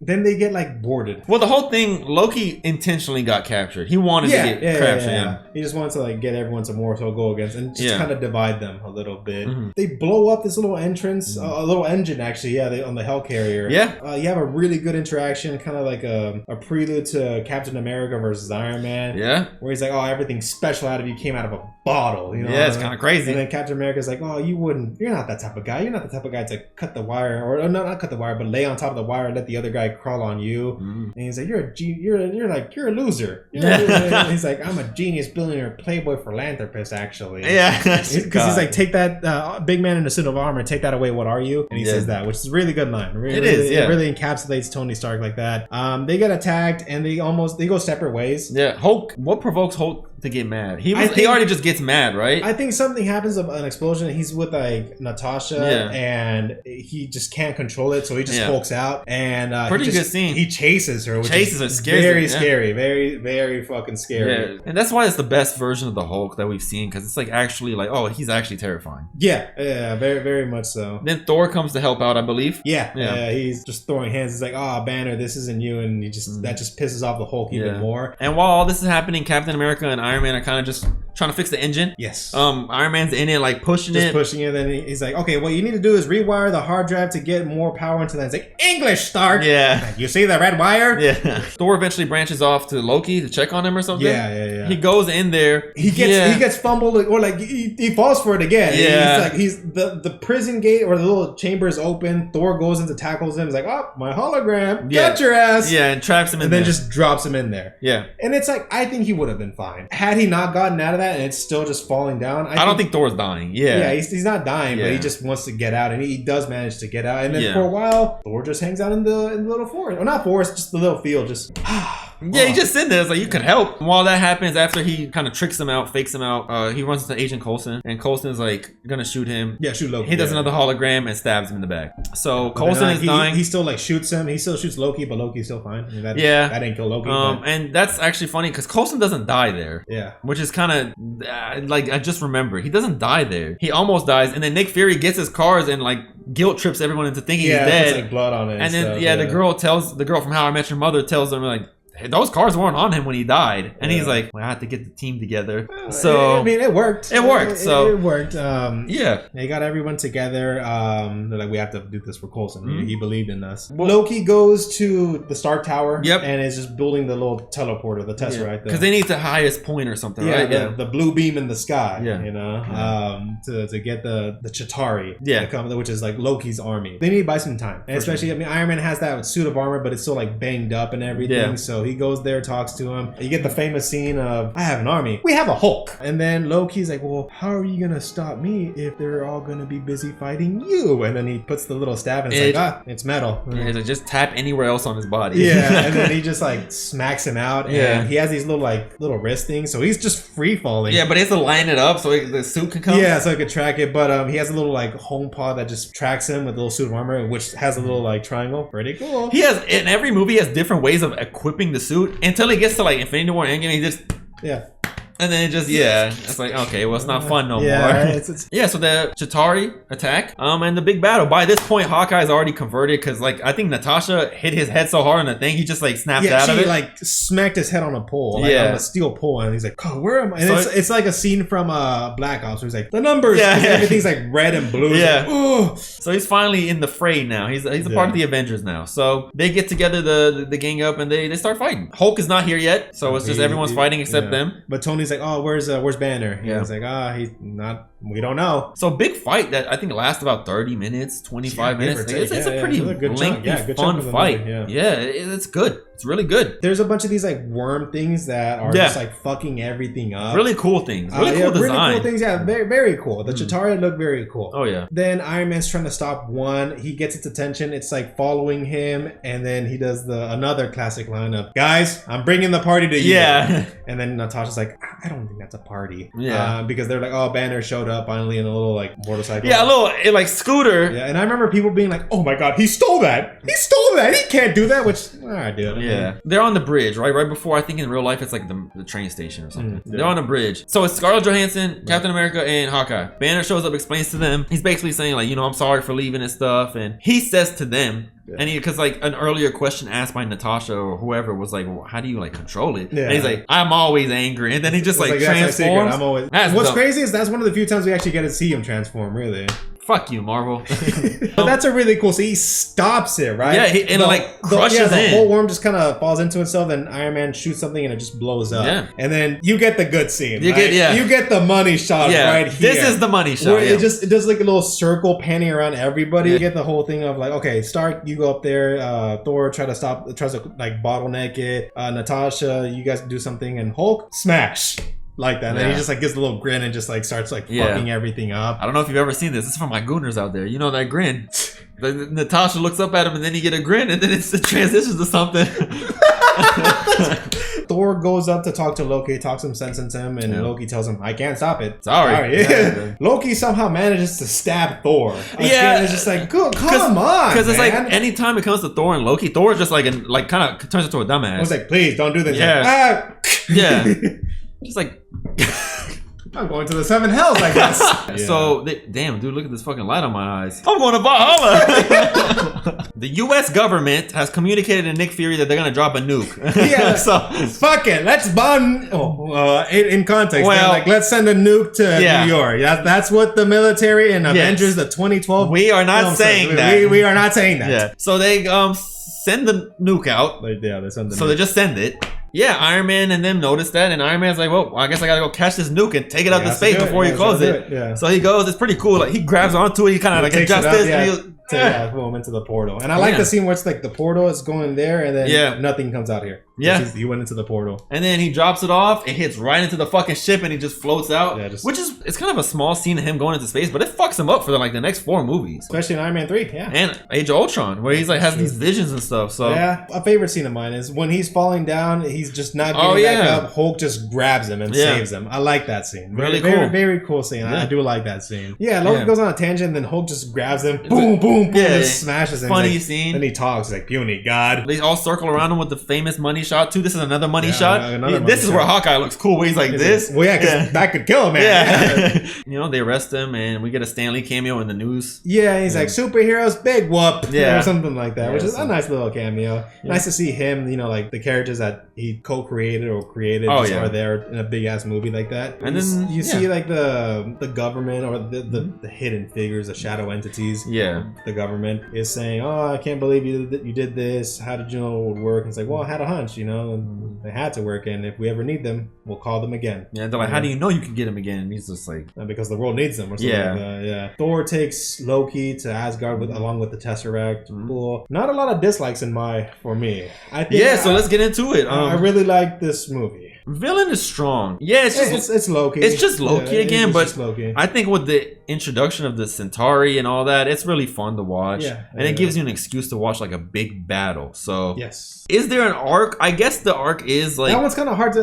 Then they get like boarded. Well, the whole thing, Loki intentionally got captured. He wanted to get captured. Yeah. He just wanted to like get everyone some more so go against and just kind of divide them a little bit. They blow up this little entrance, a little engine actually. Yeah, on the helicarrier. Yeah. You have a really good interaction, kind of like a prelude to Captain America versus Iron Man. Yeah. Where he's like, everything special out of you came out of a bottle. Yeah, it's kind of crazy. And then Captain America's like, you're not that type of guy. You're not the type of guy to cut the wire, or not cut the wire, but lay on top of the wire and let the other guy crawl on you. And he's like, you're a loser. And he's like, I'm a genius, billionaire, playboy, philanthropist, actually. Yeah, because he's like, take that big man in a suit of armor, take that away. What are you? And he says that, which is a really good line. It really encapsulates Tony Stark like that. They get attacked and they go separate ways. Yeah, Hulk. What provokes Hulk to get mad? He already just gets mad, right? I think something happens of an explosion. He's with like Natasha, and he just can't control it, so he just hulks out. And pretty good scene. He chases her, which is scary, very scary, very very fucking scary. Yeah, and that's why it's the best version of the Hulk that we've seen, because it's like actually like, oh, he's actually terrifying. Yeah, very very much so. Then Thor comes to help out, I believe. Yeah, he's just throwing hands. He's like, "Oh, Banner, this isn't you," and that just pisses off the Hulk even more. And while all this is happening, Captain America and Iron Man are kind of just trying to fix the engine. Yes. Iron Man's in it, like pushing it. Then he's like, okay, what you need to do is rewire the hard drive to get more power into that. It's like, English, Stark. Yeah. Like, you see the red wire? Yeah. Thor eventually branches off to Loki to check on him or something. Yeah. He goes in there. He gets fumbled, or like he falls for it again. Yeah. He's the prison gate or the little chamber is open. Thor goes in to tackles him. He's like, oh, my hologram. Got your ass. Yeah, and traps him in there. And then just drops him in there. Yeah. And it's like, I think he would have been fine. Had he not gotten out of that and it's still just falling down. I don't think Thor's dying. Yeah, he's not dying, but he just wants to get out, and he does manage to get out. And then for a while, Thor just hangs out in the little forest, or not forest, just the little field, just. Yeah, he just sitting there. It's like, you could help. While that happens, after he kind of tricks him out, fakes him out, he runs into Agent Coulson, and Coulson's like gonna shoot him. Yeah, shoot Loki. He does another hologram and stabs him in the back. So Coulson is dying. He still like shoots him. He still shoots Loki, but Loki's still fine. I mean, that didn't kill Loki. And that's actually funny because Coulson doesn't die there. Yeah, which is kind of like, I just remember he doesn't die there. He almost dies, and then Nick Fury gets his cars and like guilt trips everyone into thinking he's dead. Puts, like, blood on it. And then the girl from How I Met Your Mother tells them like, hey, those cars weren't on him when he died, and he's like, well, I had to get the team together. So I mean, it worked. It worked. It worked. Yeah, they got everyone together. They're like, we have to do this for Coulson. He believed in us. Loki goes to the Stark Tower. Yep. And is just building the little teleporter, the Tesseract. Because they need the highest point or something, right? The blue beam in the sky. Yeah. You know, to get the Chitauri. Yeah. Which is like Loki's army. They need to buy some time, and especially, I mean, Iron Man has that suit of armor, but it's still like banged up and everything. Yeah. So he goes there, talks to him. You get the famous scene of, I have an army. We have a Hulk. And then Loki's like, well, how are you gonna stop me if they're all gonna be busy fighting you? And then he puts the little stab and it's like, it's metal. Yeah, he's like, just tap anywhere else on his body. Yeah, and then he just like smacks him out. And he has these little wrist things, so he's just free falling. Yeah, but he has to line it up so the suit can come. Yeah, so he could track it. But he has a little like home pod that just tracks him with a little suit of armor, which has a little like triangle. Pretty cool. He has, in every movie, he has different ways of equipping the suit until he gets to like Infinity War Endgame. He just and then it just it's like, okay, well, it's not fun no more. Yeah, so the Chitauri attack, and the big battle. By this point, Hawkeye's already converted because, like, I think Natasha hit his head so hard on the thing, he just like snapped out of it. Like smacked his head on a pole, like, on a steel pole, and he's like, "Oh, where am I?" And so it's like a scene from Black Ops where he's like, "The numbers, everything's like red and blue." Yeah. Like, so he's finally in the fray now. He's a part of the Avengers now. So they get together, the gang up, and they start fighting. Hulk is not here yet, so it's just everyone's fighting except them. But Tony's like, "Oh, where's Banner?" Yeah, he's like, he's not. We don't know. So big fight that I think lasts about 30 minutes, 25 minutes. It's a pretty lengthy, fun fight. Yeah, it's good. It's really good. There's a bunch of these like worm things that are just like fucking everything up. Really cool things. Really cool design. Really cool things. Yeah, very, very cool. The Chitauri look very cool. Oh yeah. Then Iron Man's trying to stop one. He gets its attention. It's like following him, and then he does another classic line of, "Guys, I'm bringing the party to you." Yeah. And then Natasha's like, "I don't think that's a party." Yeah. Because they're like, "Oh, Banner showed up finally in a little like motorcycle." Yeah, a little like scooter. Yeah, and I remember people being like, "Oh my god, he stole that! He stole that! He can't do that!" Which, I do. Yeah. They're on the bridge, right? Right before, I think in real life, it's like the train station or something. They're on a bridge. So it's Scarlett Johansson, Captain America, and Hawkeye. Banner shows up, explains to them. He's basically saying like, I'm sorry for leaving and stuff. And he says to them, and because like an earlier question asked by Natasha or whoever was like, well, how do you like control it? And he's like, I'm always angry. And then he just like transforms. I'm always. What's crazy is that's one of the few times we actually get to see him transform, really. Fuck you, Marvel. But that's a really cool. So he stops it, right? Yeah, and like crushes in. The whole worm just kind of falls into itself, and Iron Man shoots something, and it just blows up. Yeah. And then you get the good scene. You get the money shot right here. This is the money shot. Where it does like a little circle panning around everybody. You get the whole thing of like, okay, Stark, you go up there. Thor tries to like bottleneck it. Natasha, you guys do something, and Hulk smash. Like that, and then he just like gives a little grin and just like starts like fucking everything up. I don't know if you've ever seen this. This is for my gooners out there. You know that grin. Natasha looks up at him, and then you get a grin, and then it transitions to something. Thor goes up to talk to Loki, talks some sense into him, and Loki tells him, "I can't stop it." Sorry. Yeah. Loki somehow manages to stab Thor. Yeah, it's just like, come on, because it's like anytime it comes to Thor and Loki, Thor is just like kind of turns into a dumbass. I was like, please don't do this. Yeah, yeah, just like. I'm going to the seven hells, I guess. Yeah. So, damn, dude, look at this fucking light on my eyes. I'm going to Valhalla. The U.S. government has communicated to Nick Fury that they're going to drop a nuke. Yeah, so fuck it. Let's bomb. In context, well, like, let's send a nuke to New York. That's what the military and Avengers, the 2012. We are not saying that. We are not saying that. Yeah. So they send the nuke out. They send the nuke. So they just send it. Yeah, Iron Man and them noticed that, and Iron Man's like, well, I guess I gotta go catch this nuke and take it out to space before he closes it. Yeah. So he goes, it's pretty cool. Like, he grabs onto it, he kind of like adjusts this. Boom, into the portal. And I like the scene where it's like the portal is going there and then nothing comes out here. Yeah. He went into the portal. And then he drops it off, it hits right into the fucking ship and he just floats out. Yeah, which is, it's kind of a small scene of him going into space, but it fucks him up for the next 4 movies. Especially in Iron Man 3, yeah. And Age of Ultron, where he's like, has these visions and stuff, so. Yeah, a favorite scene of mine is when he's falling down, he's just not getting back up, Hulk just grabs him and saves him. I like that scene. Really cool. Very, very cool scene. Yeah. I do like that scene. Yeah, Loki goes on a tangent, then Hulk just grabs him, boom, boom, boom, just smashes him. Funny scene. Then he talks, like, puny god. They all circle around him with the famous money shot, too. This is another money shot. This is where Hawkeye looks cool, where he's like this. Well, yeah, because that could kill him, man. Yeah. You know, they arrest him, and we get a Stan Lee cameo in the news. Yeah, he's like, superheroes, big whoop. Yeah. Or something like that, which is a nice little cameo. Yeah. Nice to see him, you know, like the characters that he co-created or created are there in a big-ass movie like that. And then you see, like, the government or the hidden figures, the shadow entities. Yeah. The government is saying, oh, I can't believe you did this. How did you know it would work? And it's like, well, I had a hunch, you know, and they had to work, and if we ever need them, we'll call them again. Yeah, they're like, how do you know you can get them again? And he's just like, because the world needs them or something like that. Yeah. Thor takes Loki to Asgard along with the Tesseract. Cool. Not a lot of dislikes for me. I think so let's get into it. I really like this movie. Villain is strong. Yeah, it's Loki. It's just Loki again, but Loki. I think with the introduction of the Centauri and all that, it's really fun to watch. Yeah, and it gives you an excuse to watch like a big battle. So yes. Is there an arc? I guess the arc is like that one's kind of hard to.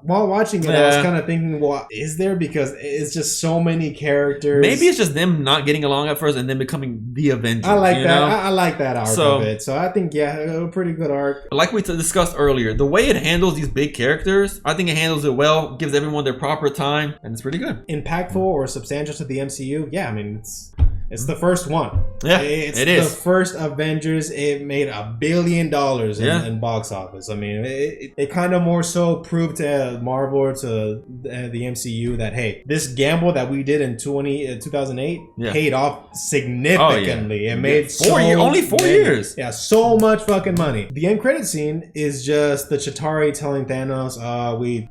While watching it, I was kind of thinking, well, is there? Because it's just so many characters. Maybe it's just them not getting along at first and then becoming the Avengers. I like that. I like that arc of it. So I think a pretty good arc. Like we discussed earlier, the way it handles these big characters, I think it handles it well. Gives everyone their proper time, and it's pretty good. Impactful or substantial to the MCU? Yeah, I mean it's the first one. Yeah, it's it is. The first Avengers. It made $1 billion in box office. I mean, it kind of more so proved to Marvel or to the MCU that, hey, this gamble that we did in 2008 paid off significantly. It made only 4 years. Yeah, so much fucking money. The end credit scene is just the Chitauri telling Thanos,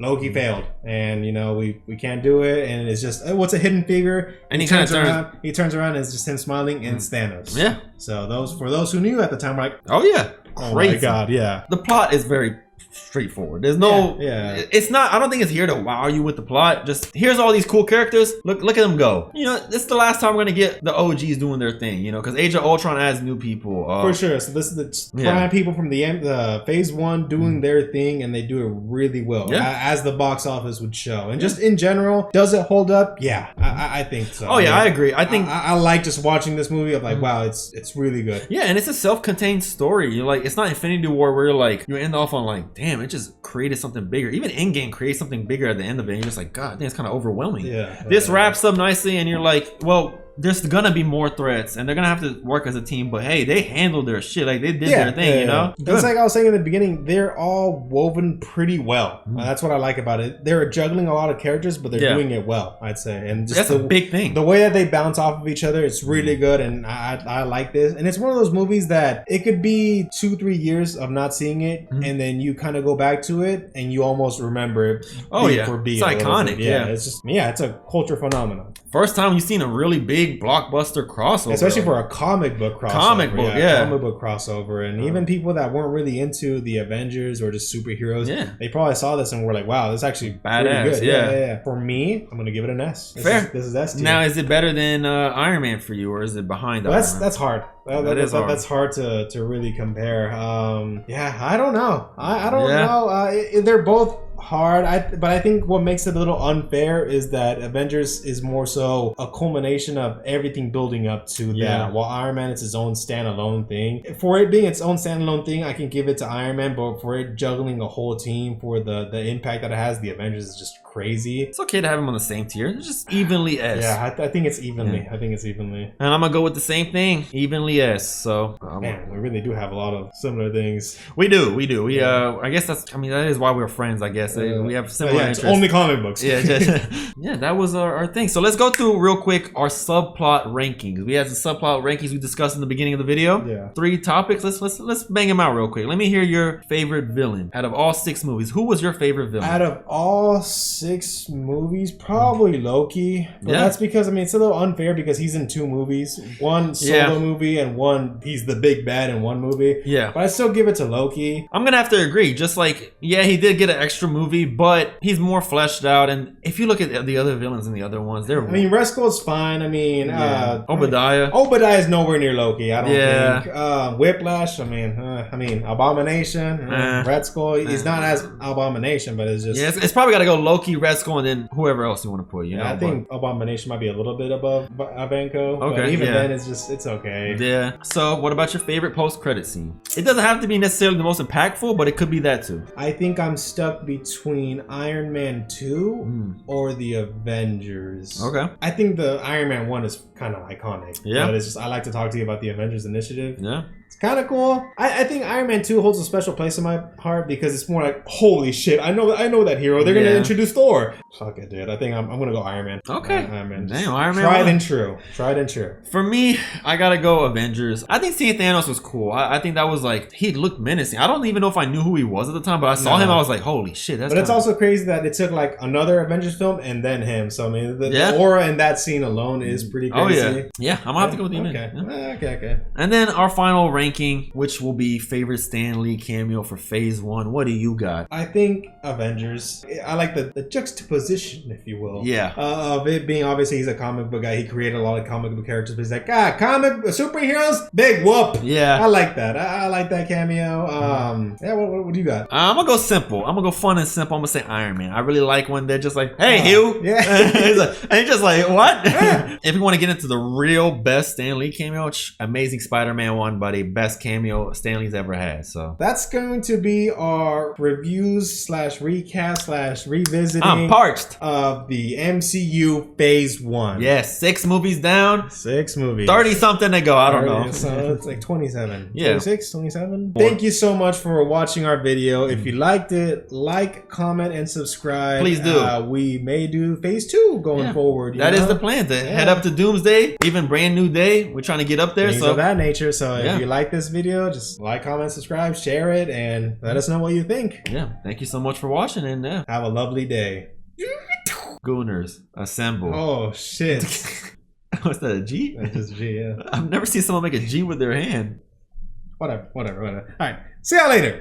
Loki failed, and you know we can't do it, and it's just what's a hidden figure, and he turns around. He turns around and it's just him smiling, and it's Thanos. Yeah. So for those who knew at the time, were like, oh yeah, crazy. Oh my god, yeah. The plot is very straightforward. There's no it's not, I don't think it's here to wow you with the plot. Just here's all these cool characters, look at them go. You know, this is the last time we're gonna get the OGs doing their thing, you know, because Age of Ultron adds new people for sure. So this is the prime people from the phase 1 doing their thing, and they do it really well, as the box office would show. And just in general, does it hold up? Yeah, I think so. Oh yeah, I agree. I think I like just watching this movie. I'm like, wow, it's really good. Yeah, and it's a self-contained story. You're like, it's not Infinity War where you're like, you end off on like, damn, it just created something bigger. Even Endgame creates something bigger at the end of it. And you're just like, God, I think it's kind of overwhelming. Yeah. This wraps up nicely, and you're like, well, there's gonna be more threats, and they're gonna have to work as a team. But hey, they handled their shit. Like they did their thing, you know. It's like I was saying in the beginning, they're all woven pretty well. That's what I like about it. They're juggling a lot of characters, but they're doing it well, I'd say. And just that's a big thing. The way that they bounce off of each other, it's really good, and I like this. And it's one of those movies that it could be 2-3 years of not seeing it, and then you kind of go back to it, and you almost remember it. Oh yeah, it's iconic. Yeah, it's just it's a culture phenomenon. First time you've seen a really big big blockbuster crossover. Especially for a comic book crossover. Comic book, yeah. Comic book crossover. And even people that weren't really into the Avengers or just superheroes, they probably saw this and were like, wow, this is actually badass. pretty good. Yeah. For me, I'm going to give it an S. Fair. This is S tier. Now, is it better than Iron Man for you, or is it behind Iron Man? That's hard. That's hard to really compare. I don't know. I don't know. They're both hard, but I think what makes it a little unfair is that Avengers is more so a culmination of everything building up to that, while Iron Man is its own standalone thing. For it being its own standalone thing, I can give it to Iron Man, but for it juggling a whole team, for the impact that it has, the Avengers is just crazy. It's okay to have them on the same tier. It's just evenly S. Yeah, I think it's evenly. I think it's evenly. And I'm gonna go with the same thing, evenly S. So man, we really do have a lot of similar things. We do. We I guess that is why we're friends. I guess we have similar interests. It's only comic books. Yeah, that was our thing. So let's go through real quick our subplot rankings. We had the subplot rankings we discussed in the beginning of the video. Yeah. 3 topics. Let's bang them out real quick. Let me hear your favorite villain out of all 6 movies. Who was your favorite villain? Out of all 6 movies, probably Loki. But that's because it's a little unfair because he's in 2 movies. One solo movie and one he's the big bad in one movie. Yeah. But I still give it to Loki. I'm gonna have to agree. Just like, he did get an extra movie, but he's more fleshed out. And if you look at the other villains in the other ones, they're Red Skull's fine. Obadiah. Obadiah is nowhere near Loki, I don't think. Whiplash, Abomination, Red Skull. He's not as Abomination, but it's just it's probably gotta go Loki, Red Skull, and then whoever else you want to put. I think Abomination might be a little bit above Avanko. Okay, but even then, it's okay. Yeah. So, what about your favorite post-credit scene? It doesn't have to be necessarily the most impactful, but it could be that too. I think I'm stuck between Iron Man 2 or the Avengers. Okay. I think the Iron Man 1 is kind of iconic. Yeah. But it's just I like to talk to you about the Avengers Initiative. Yeah. It's kind of cool. I think Iron Man 2 holds a special place in my heart because it's more like, holy shit, I know that hero. They're gonna introduce Thor. Fuck it, dude. I think I'm gonna go Iron Man. Okay. Iron Man. Damn, Iron Man. Tried and true. Tried and true. For me, I gotta go Avengers. I think seeing Thanos was cool. I think that was like, he looked menacing. I don't even know if I knew who he was at the time, but I saw him. I was like, holy shit, that's. But it's also crazy that it took like another Avengers film and then him. So the aura in that scene alone is pretty crazy. Oh yeah. I'm gonna have to go with the Avengers. Okay. And then our final ranking, which will be favorite Stan Lee cameo for Phase 1. What do you got? I think Avengers. I like the juxtaposition, if you will. Yeah. Of it being obviously he's a comic book guy. He created a lot of comic book characters. But he's like, comic superheroes, big whoop. Yeah. I like that. I like that cameo. What do you got? I'm gonna go simple. I'm gonna go fun and simple. I'm gonna say Iron Man. I really like when they're just like, hey, Hugh. Yeah. and he's just like, what? If you want to get into the real best Stan Lee cameo, Amazing Spider-Man 1, buddy. Best cameo Stan Lee's ever had. So that's going to be our reviews / recap / revisiting. I'm parched of the MCU Phase 1. Yes, 6 movies down. 6 movies. 30 something to go. I don't know. So it's like 27. Yeah. 26, 27. Thank you so much for watching our video. If you liked it, like, comment, and subscribe. Please do. We may do Phase 2 going forward. That is the plan. To head up to Doomsday, even Brand New Day. We're trying to get up there. Things of that nature. So if you like this video, just like, comment, subscribe, share it, and let us know what you think. Yeah. Thank you so much for watching, and have a lovely day. Gooners, assemble. Oh, shit. What's that, a G? That's just a G, yeah. I've never seen someone make a G with their hand. Whatever. All right. See y'all later.